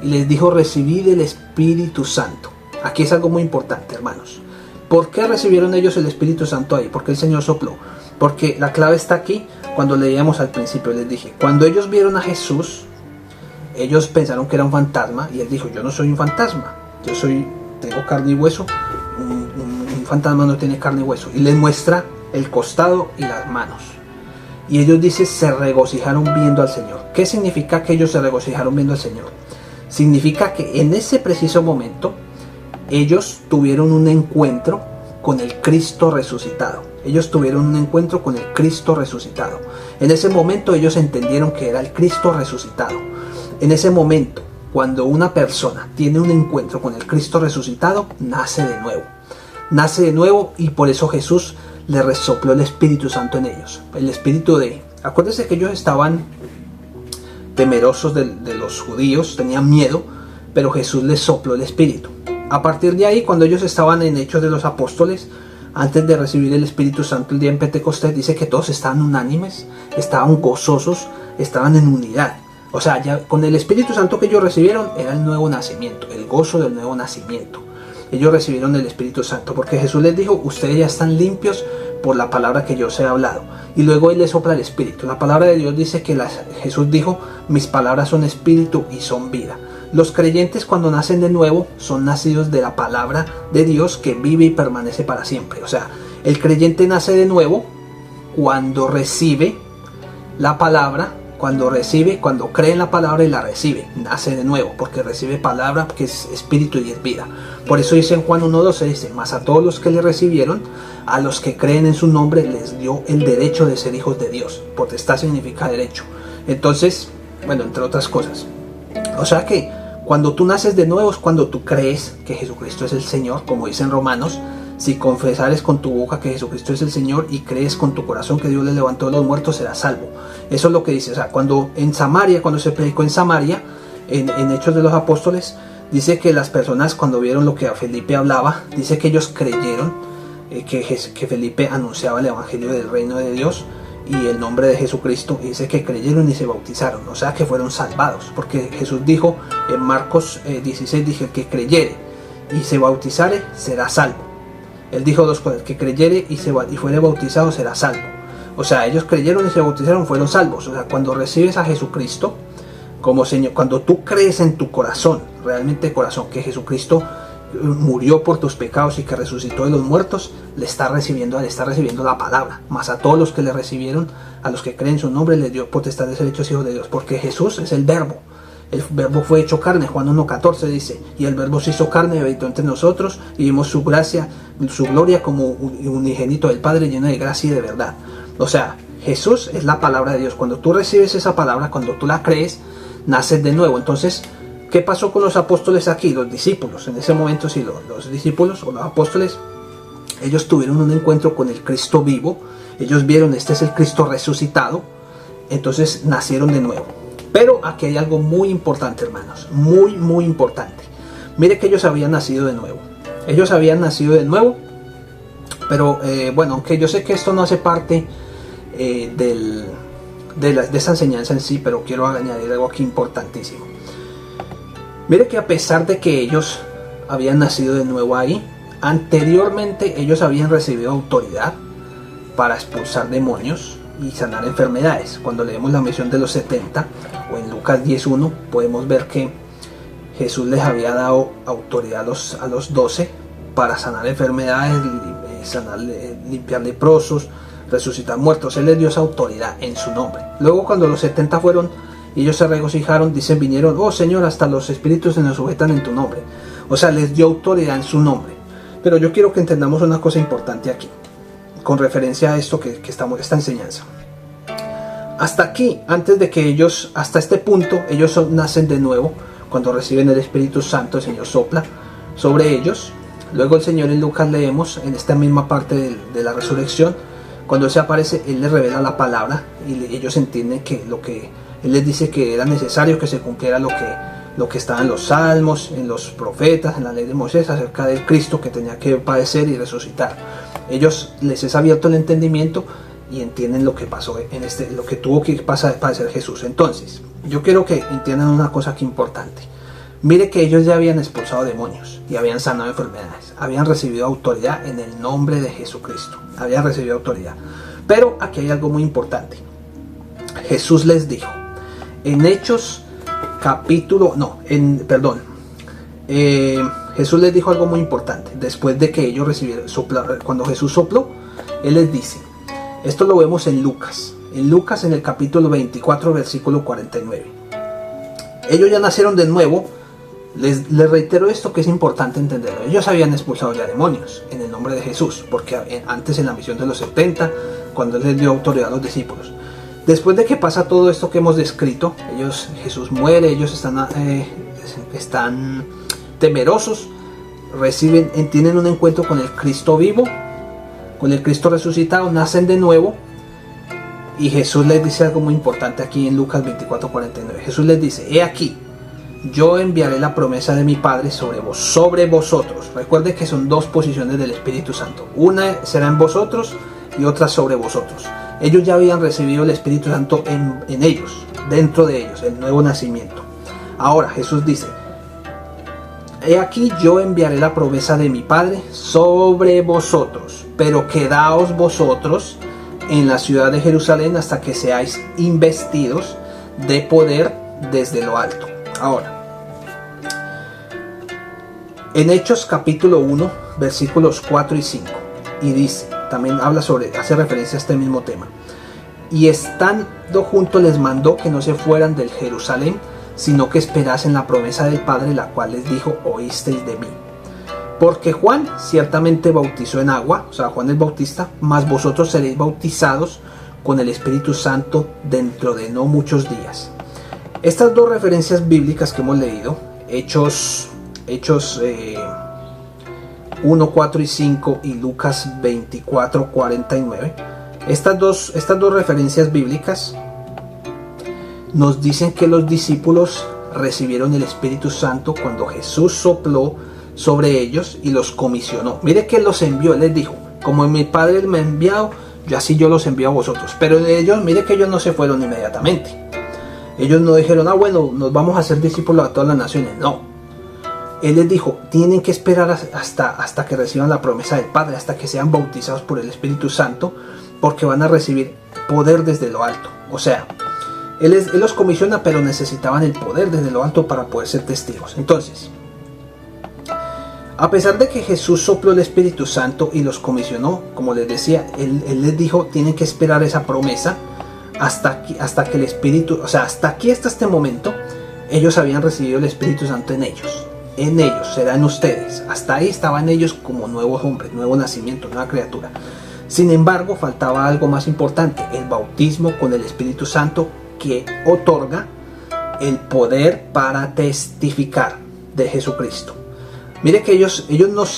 Speaker 1: y les dijo, recibid el Espíritu Santo. Aquí es algo muy importante, hermanos. ¿Por qué recibieron ellos el Espíritu Santo ahí? Porque el Señor sopló. Porque la clave está aquí, cuando leíamos al principio, les dije, cuando ellos vieron a Jesús, ellos pensaron que era un fantasma, y él dijo, yo no soy un fantasma, tengo carne y hueso, un fantasma no tiene carne y hueso, y les muestra el costado y las manos. Y ellos, dice, se regocijaron viendo al Señor. ¿Qué significa que ellos se regocijaron viendo al Señor? Significa que en ese preciso momento, ellos tuvieron un encuentro con el Cristo resucitado. Ellos tuvieron un encuentro con el Cristo resucitado. En ese momento ellos entendieron que era el Cristo resucitado. En ese momento, cuando una persona tiene un encuentro con el Cristo resucitado, nace de nuevo. Nace de nuevo, y por eso Jesús le resopló el Espíritu Santo en ellos. El espíritu de... Acuérdense que ellos estaban temerosos de los judíos, tenían miedo, pero Jesús les sopló el Espíritu. A partir de ahí, cuando ellos estaban en Hechos de los Apóstoles, antes de recibir el Espíritu Santo el día en Pentecostés, dice que todos estaban unánimes, estaban gozosos, estaban en unidad. O sea, ya con el Espíritu Santo que ellos recibieron era el nuevo nacimiento, el gozo del nuevo nacimiento. Ellos recibieron el Espíritu Santo porque Jesús les dijo, ustedes ya están limpios por la palabra que yo os he hablado. Y luego Él les sopla el Espíritu. La palabra de Dios dice que Jesús dijo, mis palabras son espíritu y son vida. Los creyentes cuando nacen de nuevo son nacidos de la palabra de Dios que vive y permanece para siempre. O sea, el creyente nace de nuevo cuando recibe la palabra, cuando cree en la palabra y la recibe. Nace de nuevo porque recibe palabra que es espíritu y es vida. Por eso dice en Juan 1:12, dice, mas a todos los que le recibieron, a los que creen en su nombre, les dio el derecho de ser hijos de Dios. Potestad significa derecho. Entonces, bueno, entre otras cosas. O sea que cuando tú naces de nuevo es cuando tú crees que Jesucristo es el Señor, como dice en Romanos, si confesares con tu boca que Jesucristo es el Señor y crees con tu corazón que Dios le levantó de los muertos, serás salvo. Eso es lo que dice. O sea, cuando se predicó en Samaria, en Hechos de los Apóstoles, dice que las personas cuando vieron lo que a Felipe hablaba, dice que ellos creyeron que Felipe anunciaba el Evangelio del Reino de Dios y el nombre de Jesucristo, y dice que creyeron y se bautizaron, o sea que fueron salvados, porque Jesús dijo en Marcos 16, dije, el que creyere y se bautizare será salvo. Él dijo dos cosas, el que creyere y fuere bautizado será salvo. O sea, ellos creyeron y se bautizaron, fueron salvos. O sea, cuando recibes a Jesucristo como Señor, cuando tú crees en tu corazón, realmente corazón, que Jesucristo murió por tus pecados y que resucitó de los muertos, le está recibiendo la palabra. Mas a todos los que le recibieron, a los que creen en su nombre, les dio potestad de ser hechos hijos de Dios, porque Jesús es el verbo. El verbo fue hecho carne. Juan 1:14 dice, y el verbo se hizo carne y habitó entre nosotros, y vimos su gracia, su gloria como unigénito del Padre, lleno de gracia y de verdad. O sea, Jesús es la palabra de Dios. Cuando tú recibes esa palabra, cuando tú la crees, naces de nuevo. Entonces, ¿qué pasó con los apóstoles aquí? Los discípulos, en ese momento sí, los discípulos o los apóstoles, ellos tuvieron un encuentro con el Cristo vivo. Ellos vieron, este es el Cristo resucitado. Entonces nacieron de nuevo. Pero aquí hay algo muy importante, hermanos, muy importante. Mire que ellos habían nacido de nuevo. Ellos habían nacido de nuevo, pero bueno, aunque yo sé que esto no hace parte de esa enseñanza en sí, pero quiero añadir algo aquí importantísimo. Mire que a pesar de que ellos habían nacido de nuevo ahí, anteriormente ellos habían recibido autoridad para expulsar demonios y sanar enfermedades. Cuando leemos la misión de los 70 o en Lucas 10:1 podemos ver que Jesús les había dado autoridad a los 12 para sanar enfermedades, limpiar leprosos, resucitar muertos. Él les dio esa autoridad en su nombre. Luego cuando los 70 fueron y ellos se regocijaron, dicen, vinieron, oh Señor, hasta los espíritus se nos sujetan en tu nombre. O sea, les dio autoridad en su nombre. Pero yo quiero que entendamos una cosa importante aquí, con referencia a esto esta enseñanza. Hasta aquí, antes de que ellos, hasta este punto, ellos nacen de nuevo. Cuando reciben el Espíritu Santo, el Señor sopla sobre ellos. Luego el Señor en Lucas leemos, en esta misma parte de la resurrección, cuando Él se aparece, Él les revela la palabra y ellos entienden que Él les dice que era necesario que se cumpliera lo que estaba en los salmos, en los profetas, en la ley de Moisés, acerca del Cristo que tenía que padecer y resucitar. Les es abierto el entendimiento y entienden lo que pasó lo que tuvo que padecer Jesús. Entonces, yo quiero que entiendan una cosa aquí importante. Mire que ellos ya habían expulsado demonios y habían sanado enfermedades, habían recibido autoridad en el nombre de Jesucristo, habían recibido autoridad. Pero aquí hay algo muy importante. Jesús les dijo, en Hechos Jesús les dijo algo muy importante. Después de que ellos recibieron, cuando Jesús sopló, Él les dice, esto lo vemos en Lucas en el capítulo 24, versículo 49. Ellos ya nacieron de nuevo. Les reitero esto que es importante entenderlo. Ellos habían expulsado ya demonios en el nombre de Jesús, porque antes en la misión de los 70, cuando Él les dio autoridad a los discípulos. Después de que pasa todo esto que hemos descrito, Jesús muere, ellos están temerosos, tienen un encuentro con el Cristo vivo, con el Cristo resucitado, nacen de nuevo, y Jesús les dice algo muy importante aquí en Lucas 24:49. Jesús les dice, he aquí, yo enviaré la promesa de mi Padre sobre vosotros. Recuerde que son dos posiciones del Espíritu Santo. Una será en vosotros y otra sobre vosotros. Ellos ya habían recibido el Espíritu Santo en ellos, dentro de ellos, el nuevo nacimiento. Ahora Jesús dice: he aquí yo enviaré la promesa de mi Padre sobre vosotros, pero quedaos vosotros en la ciudad de Jerusalén hasta que seáis investidos de poder desde lo alto. Ahora, en Hechos capítulo 1, versículos 4 y 5, y dice, también hace referencia a este mismo tema: y estando juntos les mandó que no se fueran del Jerusalén, sino que esperasen la promesa del Padre, la cual les dijo: oísteis de mí. Porque Juan ciertamente bautizó en agua, o sea, Juan el Bautista, mas vosotros seréis bautizados con el Espíritu Santo dentro de no muchos días. Estas dos referencias bíblicas que hemos leído, Hechos 1, 4 y 5 y Lucas 24, 49, estas dos referencias bíblicas nos dicen que los discípulos recibieron el Espíritu Santo cuando Jesús sopló sobre ellos y los comisionó. Mire que los envió, les dijo: como mi Padre me ha enviado, yo los envío a vosotros. Pero ellos, mire que ellos no se fueron inmediatamente. Ellos no dijeron: bueno, nos vamos a hacer discípulos a todas las naciones. No. Él les dijo: tienen que esperar hasta que reciban la promesa del Padre, hasta que sean bautizados por el Espíritu Santo, porque van a recibir poder desde lo alto. O sea, Él los comisiona, pero necesitaban el poder desde lo alto para poder ser testigos. Entonces, a pesar de que Jesús sopló el Espíritu Santo y los comisionó, como les decía, Él les dijo: tienen que esperar esa promesa hasta que el Espíritu, o sea, hasta este momento, ellos habían recibido el Espíritu Santo en ellos. En ellos, será en ustedes. Hasta ahí estaban ellos como nuevos hombres, nuevo nacimiento, nueva criatura. Sin embargo, faltaba algo más importante: el bautismo con el Espíritu Santo, que otorga el poder para testificar de Jesucristo. Mire que ellos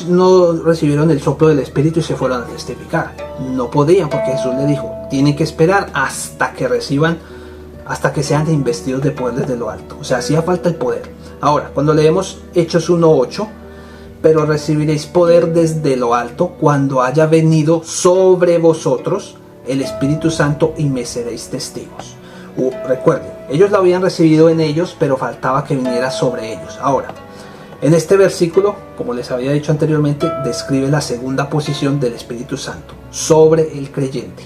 Speaker 1: no recibieron el soplo del Espíritu y se fueron a testificar. No podían, porque Jesús les dijo: tienen que esperar hasta que sean investidos de poder desde lo alto. O sea, hacía falta el poder. Ahora, cuando leemos Hechos 1:8, pero recibiréis poder desde lo alto cuando haya venido sobre vosotros el Espíritu Santo y me seréis testigos. Recuerden, ellos lo habían recibido en ellos, pero faltaba que viniera sobre ellos. Ahora, en este versículo, como les había dicho anteriormente, describe la segunda posición del Espíritu Santo sobre el creyente.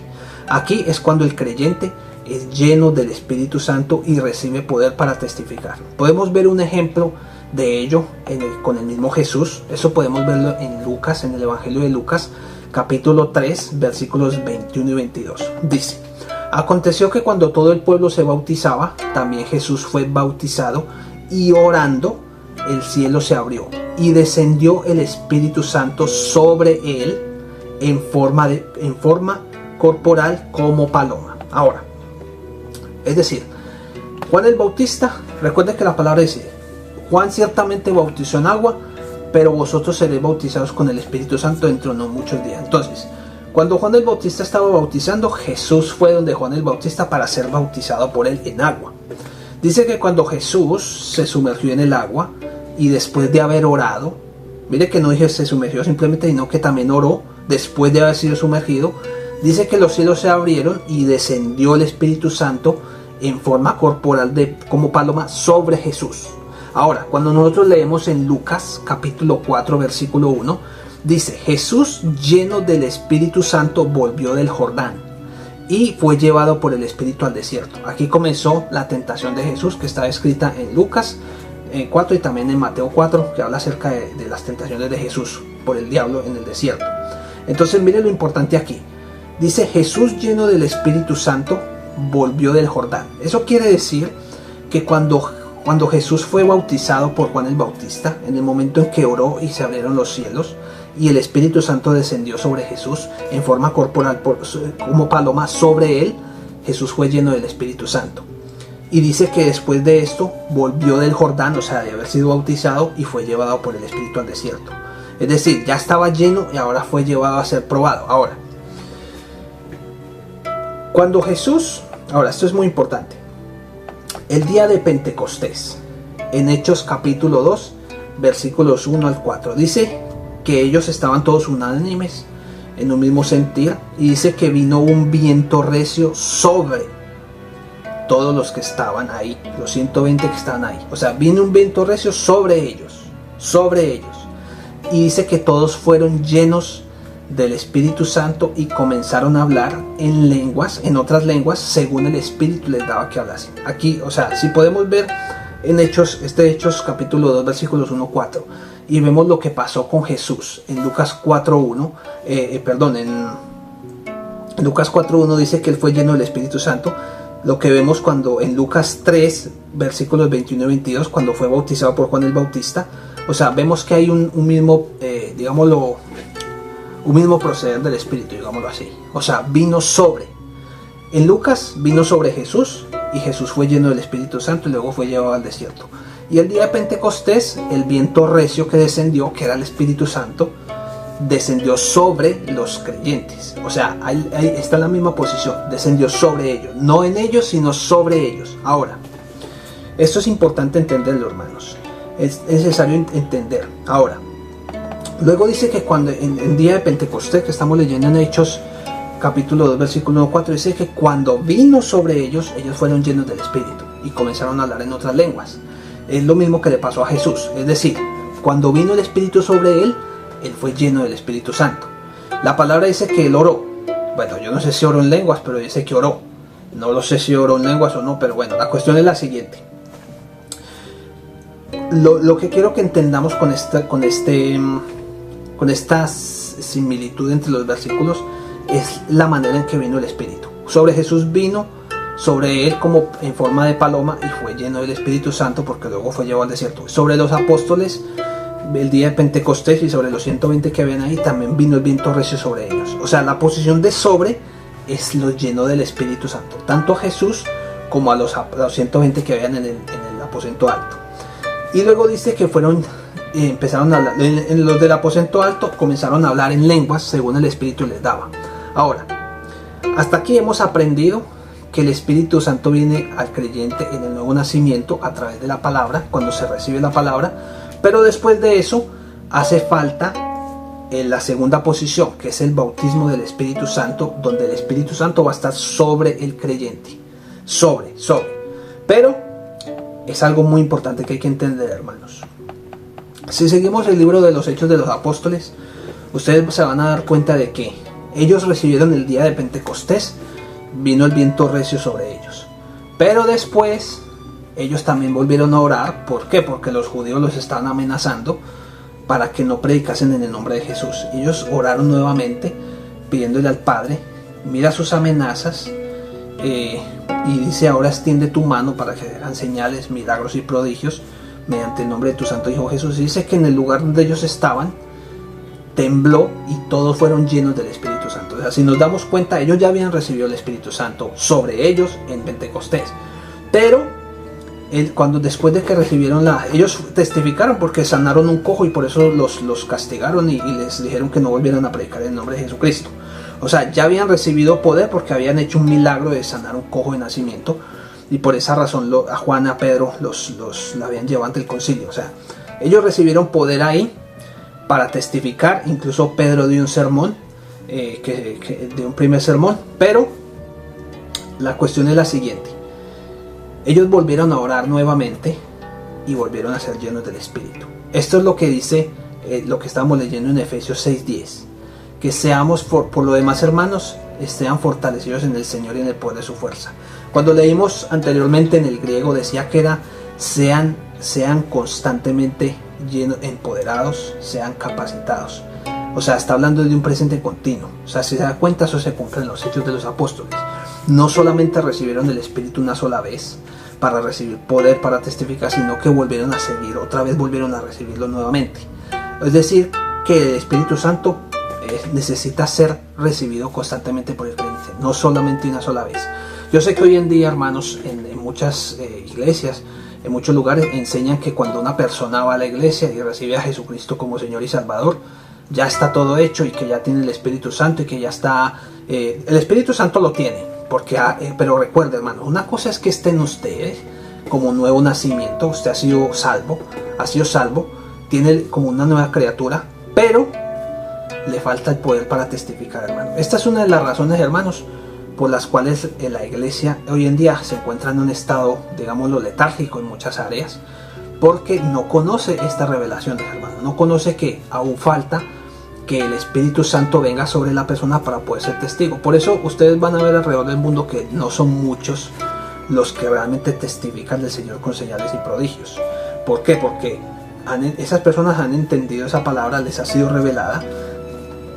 Speaker 1: Aquí es cuando el creyente es lleno del Espíritu Santo y recibe poder para testificar. Podemos ver un ejemplo de ello con el mismo Jesús. Eso podemos verlo en Lucas, en el Evangelio de Lucas, capítulo 3, versículos 21 y 22. Dice: aconteció que cuando todo el pueblo se bautizaba, también Jesús fue bautizado, y orando, el cielo se abrió y descendió el Espíritu Santo sobre él en forma corporal como paloma. Ahora, es decir, Juan el Bautista, recuerden que la palabra dice: Juan ciertamente bautizó en agua, pero vosotros seréis bautizados con el Espíritu Santo dentro de no muchos días. Entonces, cuando Juan el Bautista estaba bautizando, Jesús fue donde Juan el Bautista para ser bautizado por él en agua. Dice que cuando Jesús se sumergió en el agua y después de haber orado, mire que no dije se sumergió simplemente, sino que también oró después de haber sido sumergido, dice que los cielos se abrieron y descendió el Espíritu Santo en forma corporal como paloma sobre Jesús. Ahora, cuando nosotros leemos en Lucas capítulo 4 versículo 1, dice: Jesús, lleno del Espíritu Santo, volvió del Jordán y fue llevado por el Espíritu al desierto. Aquí comenzó la tentación de Jesús, que está escrita en Lucas 4 y también en Mateo 4, que habla acerca de las tentaciones de Jesús por el diablo en el desierto. Entonces, mire lo importante aquí. Dice: Jesús, lleno del Espíritu Santo, volvió del Jordán. Eso quiere decir que cuando Jesús fue bautizado por Juan el Bautista, en el momento en que oró y se abrieron los cielos y el Espíritu Santo descendió sobre Jesús en forma corporal como paloma sobre él, Jesús fue lleno del Espíritu Santo. Y dice que después de esto volvió del Jordán, o sea, de haber sido bautizado, y fue llevado por el Espíritu al desierto. Es decir, ya estaba lleno y ahora fue llevado a ser probado. Ahora, cuando Jesús, ahora esto es muy importante, el día de Pentecostés, en Hechos capítulo 2, versículos 1 al 4. Dice que ellos estaban todos unánimes en un mismo sentir, y dice que vino un viento recio sobre todos los que estaban ahí, los 120 que estaban ahí. O sea, vino un viento recio sobre ellos, y dice que todos fueron llenos del Espíritu Santo y comenzaron a hablar en lenguas, en otras lenguas, según el Espíritu les daba que hablasen. Aquí, o sea, si podemos ver en Hechos capítulo 2, versículos 1-4, y vemos lo que pasó con Jesús en Lucas 4.1, en Lucas 4.1 dice que él fue lleno del Espíritu Santo. Lo que vemos cuando en Lucas 3, versículos 21 y 22, cuando fue bautizado por Juan el Bautista. O sea, vemos que hay un mismo, un mismo proceder del Espíritu, digámoslo así. O sea, vino sobre. En Lucas vino sobre Jesús, y Jesús fue lleno del Espíritu Santo y luego fue llevado al desierto. Y el día de Pentecostés, el viento recio que descendió, que era el Espíritu Santo, descendió sobre los creyentes. O sea, ahí está en la misma posición, descendió sobre ellos, no en ellos, sino sobre ellos. Ahora, esto es importante entenderlo, hermanos, es necesario entender. Ahora, luego dice que cuando en el día de Pentecostés, que estamos leyendo en Hechos capítulo 2, versículo 4, dice que cuando vino sobre ellos, ellos fueron llenos del Espíritu y comenzaron a hablar en otras lenguas. Es lo mismo que le pasó a Jesús, es decir, cuando vino el Espíritu sobre él fue lleno del Espíritu Santo. La palabra dice que él oró. Bueno, yo no sé si oró en lenguas, pero dice que oró. No lo sé si oró en lenguas o no, pero bueno, la cuestión es la siguiente. Lo que quiero que entendamos con esta similitud entre los versículos es la manera en que vino el Espíritu. Sobre Jesús vino sobre él como en forma de paloma y fue lleno del Espíritu Santo, porque luego fue llevado al desierto. Sobre los apóstoles, el día de Pentecostés, y sobre los 120 que habían ahí, también vino el viento recio sobre ellos. O sea, la posición de sobre es lo lleno del Espíritu Santo, tanto a Jesús como a los 120 que habían en el aposento alto. Y luego dice que empezaron a hablar, en los del aposento alto comenzaron a hablar en lenguas según el Espíritu les daba. Ahora, hasta aquí hemos aprendido que el Espíritu Santo viene al creyente en el nuevo nacimiento a través de la palabra, cuando se recibe la palabra, pero después de eso hace falta la segunda posición, que es el bautismo del Espíritu Santo, donde el Espíritu Santo va a estar sobre el creyente, sobre. Pero es algo muy importante que hay que entender, hermanos. Si seguimos el libro de los Hechos de los Apóstoles, ustedes se van a dar cuenta de que ellos recibieron el día de Pentecostés, vino el viento recio sobre ellos. Pero después ellos también volvieron a orar. ¿Por qué? Porque los judíos los estaban amenazando para que no predicasen en el nombre de Jesús. Ellos oraron nuevamente pidiéndole al Padre: mira sus amenazas, y dice: ahora extiende tu mano para que hagan señales, milagros y prodigios mediante el nombre de tu santo Hijo Jesús. Y dice que en el lugar donde ellos estaban tembló y todos fueron llenos del Espíritu Santo. O sea, si nos damos cuenta, ellos ya habían recibido el Espíritu Santo sobre ellos en Pentecostés, pero después de que recibieron ellos testificaron porque sanaron un cojo, y por eso los castigaron y les dijeron que no volvieran a predicar en el nombre de Jesucristo. O sea, ya habían recibido poder porque habían hecho un milagro de sanar un cojo de nacimiento, y por esa razón a Juan y a Pedro los habían llevado ante el concilio. O sea, ellos recibieron poder ahí para testificar. Incluso Pedro dio un sermón, de un primer sermón. Pero la cuestión es la siguiente: ellos volvieron a orar nuevamente y volvieron a ser llenos del Espíritu. Esto es lo que dice lo que estamos leyendo en Efesios 6:10, que seamos por lo demás, hermanos, estén fortalecidos en el Señor y en el poder de su fuerza. Cuando leímos anteriormente en el griego decía que era sean constantemente llenos, empoderados, sean capacitados. O sea, está hablando de un presente continuo. O sea, si se da cuenta, eso se cumple en los Hechos de los Apóstoles. No solamente recibieron el Espíritu una sola vez para recibir poder para testificar, sino que volvieron a seguir, otra vez volvieron a recibirlo nuevamente. Es decir, que el Espíritu Santo necesita ser recibido constantemente por el creyente, no solamente una sola vez. Yo sé que hoy en día, hermanos, en muchas iglesias, en muchos lugares, enseñan que cuando una persona va a la iglesia y recibe a Jesucristo como Señor y Salvador, ya está todo hecho y que ya tiene el Espíritu Santo y que ya está... el Espíritu Santo lo tiene, pero recuerde, hermano, una cosa es que esté en usted, como un nuevo nacimiento. Usted ha sido salvo, tiene como una nueva criatura, pero le falta el poder para testificar, hermano. Esta es una de las razones, hermanos, por las cuales la iglesia hoy en día se encuentra en un estado, digámoslo, letárgico en muchas áreas, porque no conoce esta revelación, hermano. No conoce que aún falta que el Espíritu Santo venga sobre la persona para poder ser testigo. Por eso ustedes van a ver alrededor del mundo que no son muchos los que realmente testifican del Señor con señales y prodigios. ¿Por qué? Porque esas personas han entendido esa palabra, les ha sido revelada,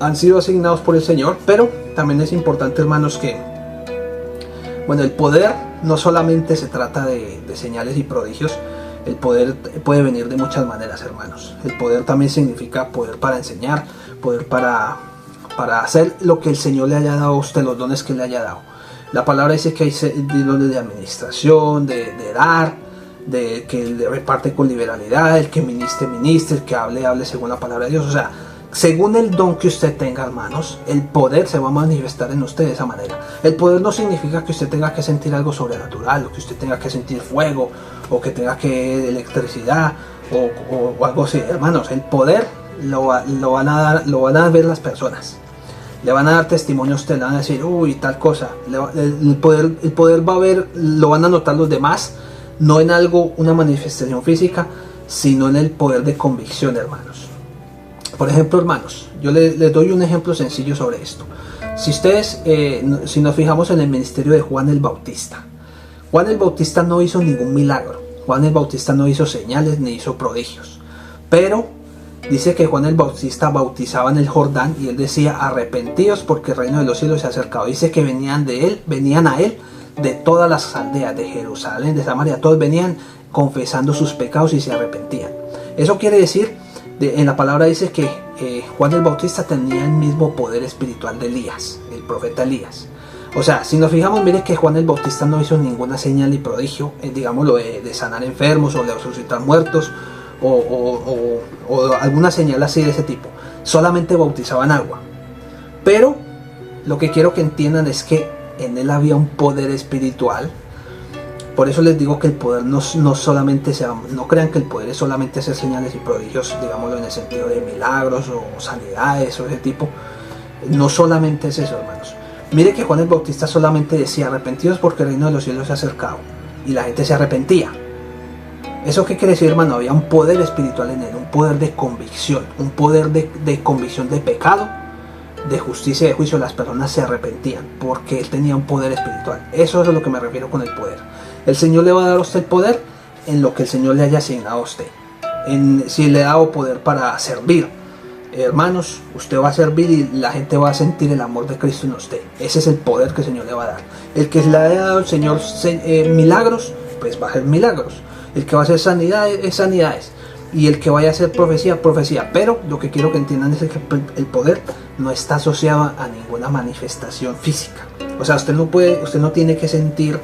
Speaker 1: han sido asignados por el Señor. Pero también es importante, hermanos, que bueno, el poder no solamente se trata de señales y prodigios. El poder puede venir de muchas maneras, hermanos. El poder también significa poder para enseñar, poder para hacer lo que el Señor le haya dado a usted, los dones que le haya dado. La palabra dice que hay dones de administración, de dar, de que le reparte con liberalidad, el que ministre, el que hable según la palabra de Dios. O sea, según el don que usted tenga, hermanos, el poder se va a manifestar en usted de esa manera. El poder no significa que usted tenga que sentir algo sobrenatural, o que usted tenga que sentir fuego, o que tenga que electricidad, o algo así. Hermanos, el poder lo van a ver las personas. Le van a dar testimonio a usted, le van a decir, uy, tal cosa. El poder va a ver, lo van a notar los demás, no en algo, una manifestación física, sino en el poder de convicción, hermanos. Por ejemplo, hermanos, yo les doy un ejemplo sencillo sobre esto. Si ustedes, si nos fijamos en el ministerio de Juan el Bautista, Juan el Bautista no hizo ningún milagro. Juan el Bautista no hizo señales ni hizo prodigios. Pero dice que Juan el Bautista bautizaba en el Jordán y él decía, arrepentíos porque el reino de los cielos se ha acercado. Dice que venían a él de todas las aldeas, de Jerusalén, de Samaria, todos venían confesando sus pecados y se arrepentían. Eso quiere decir, en la palabra dice que Juan el Bautista tenía el mismo poder espiritual de Elías, el profeta Elías. O sea, si nos fijamos, mire que Juan el Bautista no hizo ninguna señal ni prodigio, digámoslo, de sanar enfermos o de resucitar muertos o alguna señal así de ese tipo. Solamente bautizaba en agua. Pero lo que quiero que entiendan es que en él había un poder espiritual. Por eso les digo que el poder no solamente no crean que el poder es solamente hacer señales y prodigios, digámoslo en el sentido de milagros o sanidades o ese tipo. No solamente es eso, hermanos. Mire que Juan el Bautista solamente decía, arrepentidos porque el reino de los cielos se ha acercado. Y la gente se arrepentía. ¿Eso qué quiere decir, hermano? Había un poder espiritual en él, un poder de convicción, un poder de convicción de pecado, de justicia y de juicio. Las personas se arrepentían porque él tenía un poder espiritual. Eso es a lo que me refiero con el poder. El Señor le va a dar a usted el poder en lo que el Señor le haya asignado a usted. Si le ha dado poder para servir, hermanos, usted va a servir y la gente va a sentir el amor de Cristo en usted. Ese es el poder que el Señor le va a dar. El que le haya dado el Señor milagros, pues va a hacer milagros. El que va a hacer sanidades, es sanidades. Y el que vaya a hacer profecía, profecía. Pero lo que quiero que entiendan es que el poder no está asociado a ninguna manifestación física. O sea, usted no tiene que sentir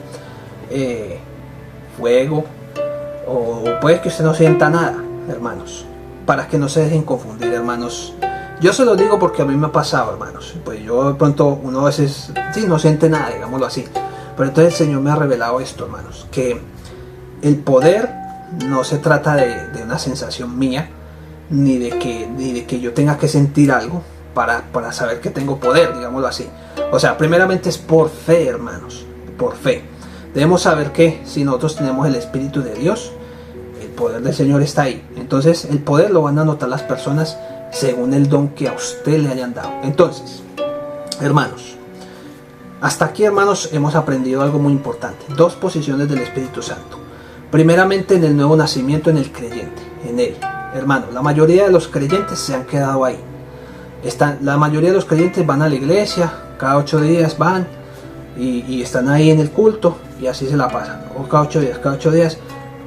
Speaker 1: fuego, o puede que usted no sienta nada, hermanos, para que no se dejen confundir, hermanos. Yo se lo digo porque a mí me ha pasado, hermanos. Pues yo de pronto, uno a veces sí, no siente nada, digámoslo así. Pero entonces el Señor me ha revelado esto, hermanos, que el poder no se trata de una sensación mía, ni de que yo tenga que sentir algo para saber que tengo poder, digámoslo así. O sea, primeramente es por fe, hermanos, por fe. Debemos saber que si nosotros tenemos el Espíritu de Dios, el poder del Señor está ahí. Entonces el poder lo van a notar las personas según el don que a usted le hayan dado. Entonces, hermanos, hasta aquí, hermanos, hemos aprendido algo muy importante. Dos posiciones del Espíritu Santo. Primeramente, en el nuevo nacimiento, en el creyente, en él. Hermano, la mayoría de los creyentes se han quedado ahí. La mayoría de los creyentes van a la iglesia, cada 8 días van y están ahí en el culto y así se la pasan. O cada 8 días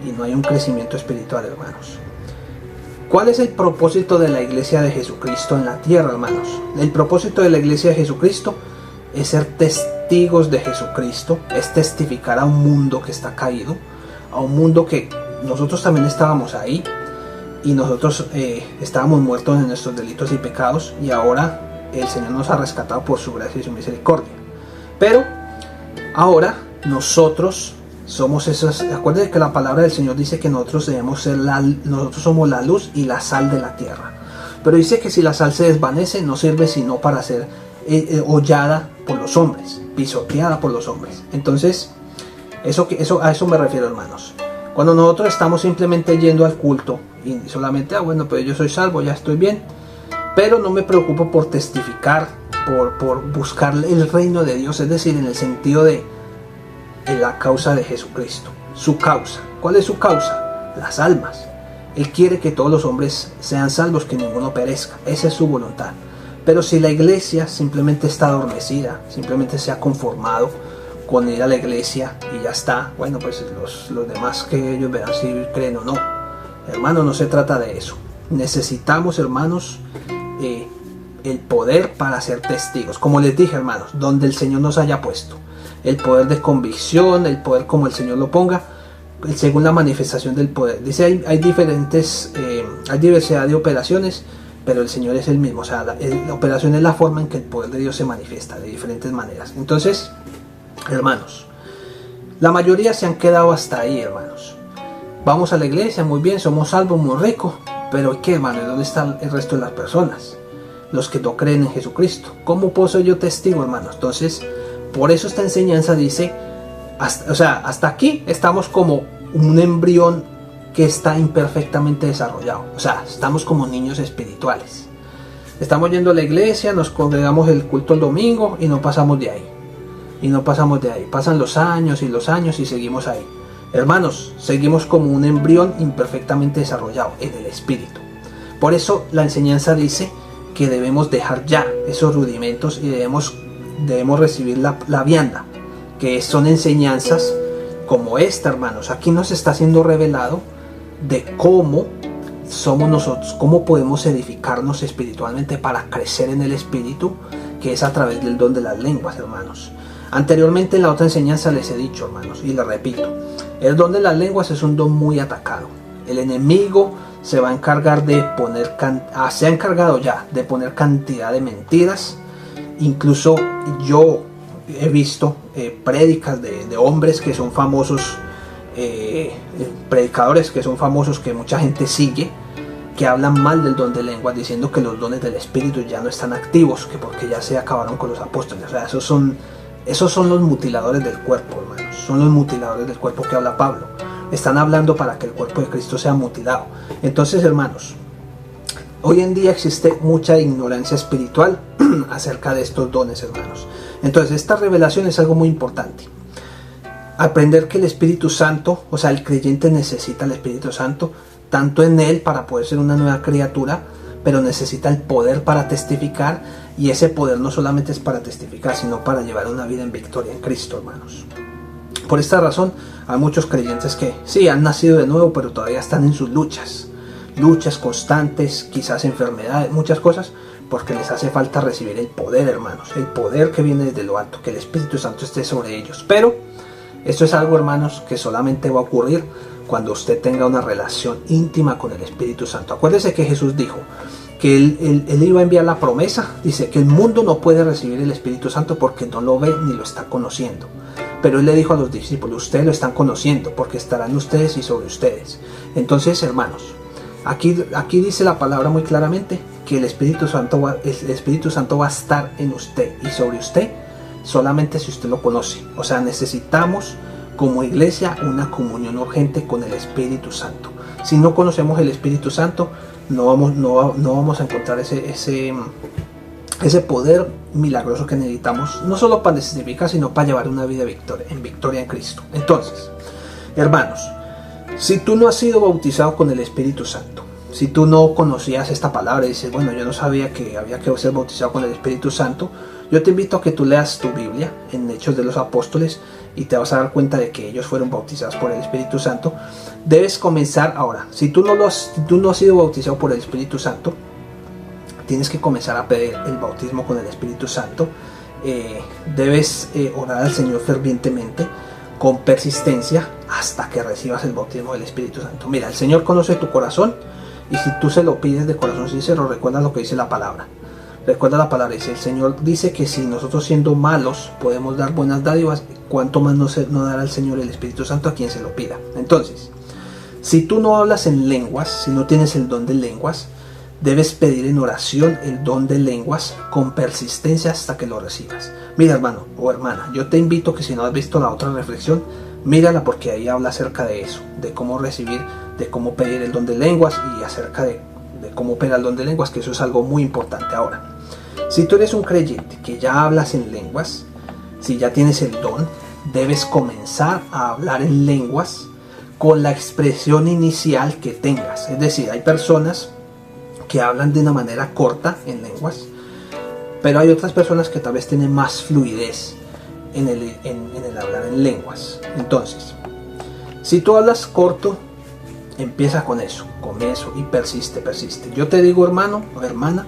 Speaker 1: y no hay un crecimiento espiritual, hermanos. ¿Cuál es el propósito de la iglesia de Jesucristo en la tierra, hermanos? El propósito de la iglesia de Jesucristo es ser testigos de Jesucristo, es testificar a un mundo que está caído, a un mundo que nosotros también estábamos ahí y nosotros estábamos muertos en nuestros delitos y pecados, y ahora el Señor nos ha rescatado por su gracia y su misericordia. Pero ahora nosotros Somos esos. Acuérdense que la palabra del Señor dice que nosotros debemos ser nosotros somos la luz y la sal de la tierra. Pero dice que si la sal se desvanece, no sirve sino para ser hollada por los hombres, pisoteada por los hombres. Entonces, a eso me refiero, hermanos. Cuando nosotros estamos simplemente yendo al culto y solamente, bueno, pues yo soy salvo, ya estoy bien, pero no me preocupo por testificar, por buscar el reino de Dios, es decir, en el sentido de la causa de Jesucristo. Su causa. ¿Cuál es su causa? Las almas. Él quiere que todos los hombres sean salvos, que ninguno perezca. Esa es su voluntad. Pero si la iglesia simplemente está adormecida, simplemente se ha conformado con ir a la iglesia y ya está, bueno, pues los demás que ellos verán si creen o no. Hermanos, no se trata de eso. Necesitamos, hermanos, el poder para ser testigos. Como les dije, hermanos, donde el Señor nos haya puesto. El poder de convicción, el poder como el Señor lo ponga, según la manifestación del poder. Dice, hay diversidad de operaciones, pero el Señor es el mismo. O sea, la operación es la forma en que el poder de Dios se manifiesta de diferentes maneras. Entonces, hermanos, la mayoría se han quedado hasta ahí, hermanos. Vamos a la iglesia, muy bien, somos salvos, muy ricos, pero ¿qué, hermano? ¿Dónde está el resto de las personas? Los que no creen en Jesucristo. ¿Cómo puedo ser yo testigo, hermanos? Entonces, por eso esta enseñanza dice, hasta aquí estamos como un embrión que está imperfectamente desarrollado. O sea, estamos como niños espirituales. Estamos yendo a la iglesia, nos congregamos el culto el domingo y no pasamos de ahí. Y no pasamos de ahí. Pasan los años y seguimos ahí. Hermanos, seguimos como un embrión imperfectamente desarrollado en el espíritu. Por eso la enseñanza dice que debemos dejar ya esos rudimentos y debemos recibir la vianda, que son enseñanzas como esta, hermanos. Aquí nos está siendo revelado de cómo somos nosotros, cómo podemos edificarnos espiritualmente para crecer en el espíritu, que es a través del don de las lenguas, hermanos. Anteriormente en la otra enseñanza les he dicho, hermanos, y les repito, el don de las lenguas es un don muy atacado. El enemigo se va a encargar de se ha encargado ya de poner cantidad de mentiras. Incluso yo he visto prédicas de hombres que son famosos, predicadores que son famosos, que mucha gente sigue, que hablan mal del don de lenguas, diciendo que los dones del Espíritu ya no están activos, que porque ya se acabaron con los apóstoles. O sea, esos son los mutiladores del cuerpo, hermanos. Son los mutiladores del cuerpo que habla Pablo. Están hablando para que el cuerpo de Cristo sea mutilado. Entonces, hermanos, hoy en día existe mucha ignorancia espiritual acerca de estos dones, hermanos. Entonces, esta revelación es algo muy importante. Aprender que el Espíritu Santo, o sea, el creyente necesita el Espíritu Santo, tanto en él para poder ser una nueva criatura, pero necesita el poder para testificar, y ese poder no solamente es para testificar, sino para llevar una vida en victoria en Cristo, hermanos. Por esta razón, hay muchos creyentes que sí, han nacido de nuevo, pero todavía están en sus luchas constantes, quizás enfermedades, muchas cosas, porque les hace falta recibir el poder, hermanos, el poder que viene desde lo alto, que el Espíritu Santo esté sobre ellos. Pero esto es algo, hermanos, que solamente va a ocurrir cuando usted tenga una relación íntima con el Espíritu Santo. Acuérdese que Jesús dijo que él iba a enviar la promesa. Dice que el mundo no puede recibir el Espíritu Santo porque no lo ve ni lo está conociendo. Pero él le dijo a los discípulos, ustedes lo están conociendo porque estarán en ustedes y sobre ustedes. Entonces, hermanos, aquí dice la palabra muy claramente que el Espíritu Santo va a estar en usted y sobre usted solamente si usted lo conoce. O sea, necesitamos como iglesia una comunión urgente con el Espíritu Santo. Si no conocemos el Espíritu Santo, no vamos a encontrar ese poder milagroso que necesitamos, no solo para testificar, sino para llevar una vida en victoria en Cristo. Entonces, hermanos, si tú no has sido bautizado con el Espíritu Santo, si tú no conocías esta palabra y dices, bueno, yo no sabía que había que ser bautizado con el Espíritu Santo, yo te invito a que tú leas tu Biblia en Hechos de los Apóstoles y te vas a dar cuenta de que ellos fueron bautizados por el Espíritu Santo. Debes comenzar ahora. Si tú no has sido bautizado por el Espíritu Santo, tienes que comenzar a pedir el bautismo con el Espíritu Santo. Debes orar al Señor fervientemente, con persistencia, hasta que recibas el bautismo del Espíritu Santo. Mira, el Señor conoce tu corazón, y si tú se lo pides de corazón sincero, recuerda lo que dice la palabra. Recuerda la palabra, dice, el Señor dice que si nosotros siendo malos podemos dar buenas dádivas, ¿cuánto más no dará el Señor el Espíritu Santo a quien se lo pida? Entonces, si tú no hablas en lenguas, si no tienes el don de lenguas, debes pedir en oración el don de lenguas con persistencia hasta que lo recibas. Mira, hermano o hermana, yo te invito que si no has visto la otra reflexión, mírala, porque ahí habla acerca de eso, de cómo recibir, de cómo pedir el don de lenguas y acerca de cómo operar el don de lenguas, que eso es algo muy importante. Ahora, si tú eres un creyente que ya hablas en lenguas, si ya tienes el don, debes comenzar a hablar en lenguas con la expresión inicial que tengas. Es decir, hay personas que hablan de una manera corta en lenguas, pero hay otras personas que tal vez tienen más fluidez en el hablar en lenguas. Entonces, si tú hablas corto, empieza con eso y persiste. Yo te digo, hermano o hermana,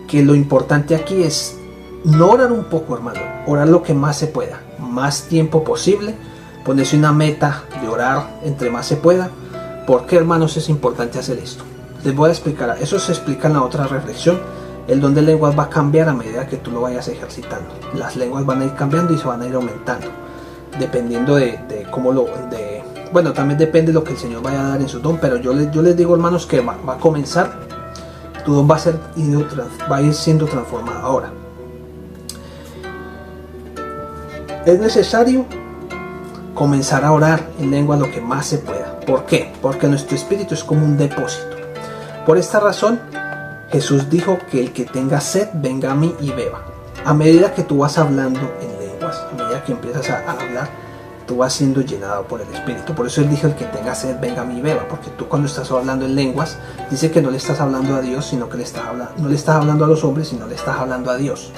Speaker 1: que lo importante aquí es no orar un poco, hermano, orar lo que más se pueda, más tiempo posible, ponerse una meta de orar entre más se pueda. ¿Por qué, hermanos, es importante hacer esto? Les voy a explicar, eso se explica en la otra reflexión. El don de lenguas va a cambiar a medida que tú lo vayas ejercitando. Las lenguas van a ir cambiando y se van a ir aumentando, dependiendo de cómo bueno, también depende de lo que el Señor vaya a dar en su don, pero yo les digo, hermanos, que va a comenzar, tu don va a ir siendo transformado. Ahora, es necesario comenzar a orar en lengua lo que más se pueda. ¿Por qué? Porque nuestro espíritu es como un depósito. Por esta razón, Jesús dijo que el que tenga sed, venga a mí y beba. A medida que tú vas hablando en lenguas, a medida que empiezas a hablar, tú vas siendo llenado por el Espíritu. Por eso Él dijo, el que tenga sed, venga a mí y beba. Porque tú, cuando estás hablando en lenguas, dice que no le estás hablando a Dios, sino que no le estás hablando a los hombres, sino le estás hablando a Dios.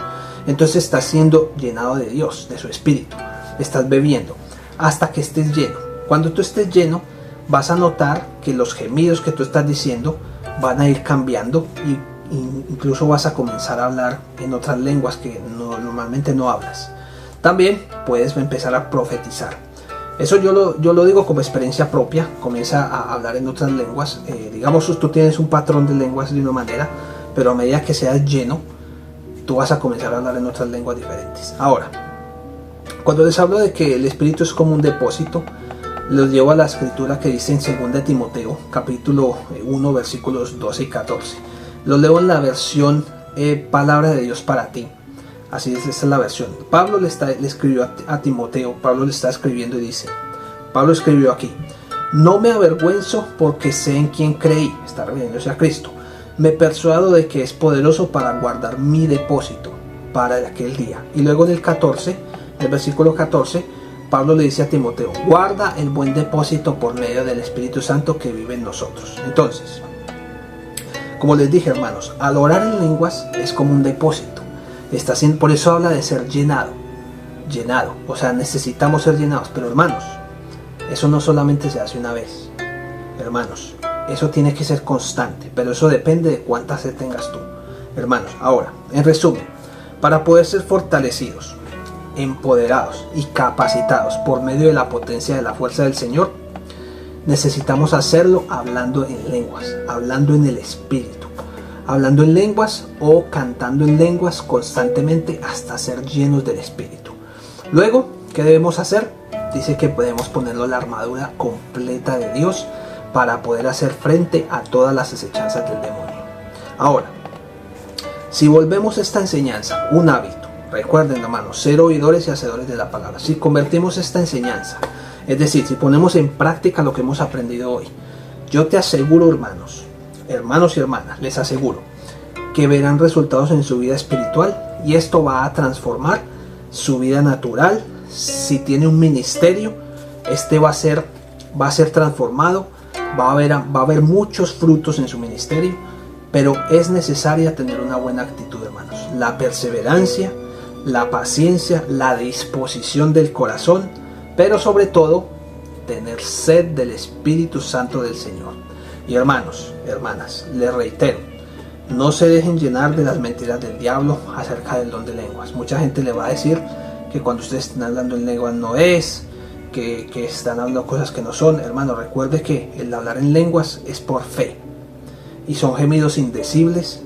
Speaker 1: Entonces estás siendo llenado de Dios, de su Espíritu. Estás bebiendo hasta que estés lleno. Cuando tú estés lleno, vas a notar que los gemidos que tú estás diciendo van a ir cambiando, y incluso vas a comenzar a hablar en otras lenguas que normalmente no hablas. También puedes empezar a profetizar. Eso yo lo digo como experiencia propia. Comienza a hablar en otras lenguas. Digamos, tú tienes un patrón de lenguas de una manera, pero a medida que seas lleno, tú vas a comenzar a hablar en otras lenguas diferentes. Ahora, cuando les hablo de que el Espíritu es como un depósito, los llevo a la escritura que dice en 2 Timoteo, capítulo 1, versículos 12 y 14. Lo leo en la versión Palabra de Dios para ti. Así es, esta es la versión. Pablo le escribió a Timoteo, Pablo le está escribiendo y dice, Pablo escribió aquí: no me avergüenzo porque sé en quién creí, está refiriéndose a Cristo. Me persuado de que es poderoso para guardar mi depósito para aquel día. Y luego en el versículo 14, Pablo le dice a Timoteo: guarda el buen depósito por medio del Espíritu Santo que vive en nosotros. Entonces, como les dije, hermanos, al orar en lenguas es como un depósito. Por eso habla de ser llenado. O sea, necesitamos ser llenados. Pero, hermanos, eso no solamente se hace una vez. Hermanos, eso tiene que ser constante. Pero eso depende de cuánta sed tengas tú. Hermanos, ahora, en resumen, para poder ser fortalecidos, empoderados y capacitados por medio de la potencia de la fuerza del Señor, necesitamos hacerlo hablando en lenguas, hablando en el Espíritu, hablando en lenguas o cantando en lenguas constantemente hasta ser llenos del Espíritu. Luego, ¿qué debemos hacer? Dice que podemos ponernos la armadura completa de Dios para poder hacer frente a todas las acechanzas del demonio. Ahora, si volvemos esta enseñanza un hábito, recuerden, hermanos, ser oidores y hacedores de la palabra. Si convertimos esta enseñanza, es decir, si ponemos en práctica lo que hemos aprendido hoy, yo te aseguro, hermanos y hermanas, les aseguro que verán resultados en su vida espiritual, y esto va a transformar su vida natural. Si tiene un ministerio, este va a ser transformado, va a haber muchos frutos en su ministerio, pero es necesaria tener una buena actitud, hermanos. La perseverancia, la paciencia, la disposición del corazón, pero sobre todo tener sed del Espíritu Santo del Señor. Y hermanos, hermanas, les reitero, no se dejen llenar de las mentiras del diablo acerca del don de lenguas. Mucha gente le va a decir que cuando ustedes están hablando en lenguas no es, que están hablando cosas que no son. Hermano, recuerde que el hablar en lenguas es por fe, y son gemidos indecibles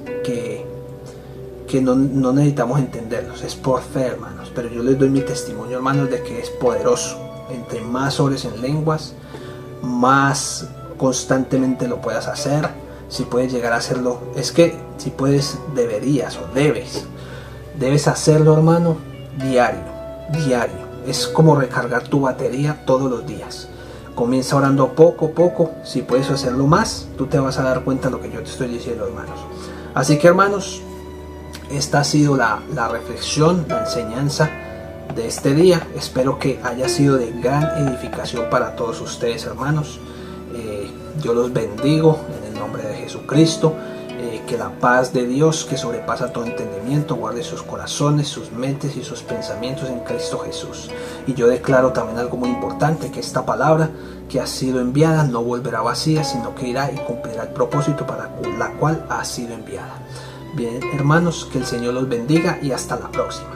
Speaker 1: que no necesitamos entenderlos, es por fe, hermanos. Pero yo les doy mi testimonio, hermanos, de que es poderoso. Entre más ores en lenguas, más constantemente lo puedas hacer. Si puedes llegar a hacerlo, es que si puedes, deberías o debes hacerlo, hermano, diario. Es como recargar tu batería todos los días. Comienza orando poco a poco. Si puedes hacerlo más, tú te vas a dar cuenta de lo que yo te estoy diciendo, hermanos. Así que, hermanos, esta ha sido la reflexión, la enseñanza de este día. Espero que haya sido de gran edificación para todos ustedes, hermanos. Yo los bendigo en el nombre de Jesucristo. Que la paz de Dios, que sobrepasa todo entendimiento, guarde sus corazones, sus mentes y sus pensamientos en Cristo Jesús. Y yo declaro también algo muy importante, que esta palabra que ha sido enviada no volverá vacía, sino que irá y cumplirá el propósito para la cual ha sido enviada. Bien, hermanos, que el Señor los bendiga y hasta la próxima.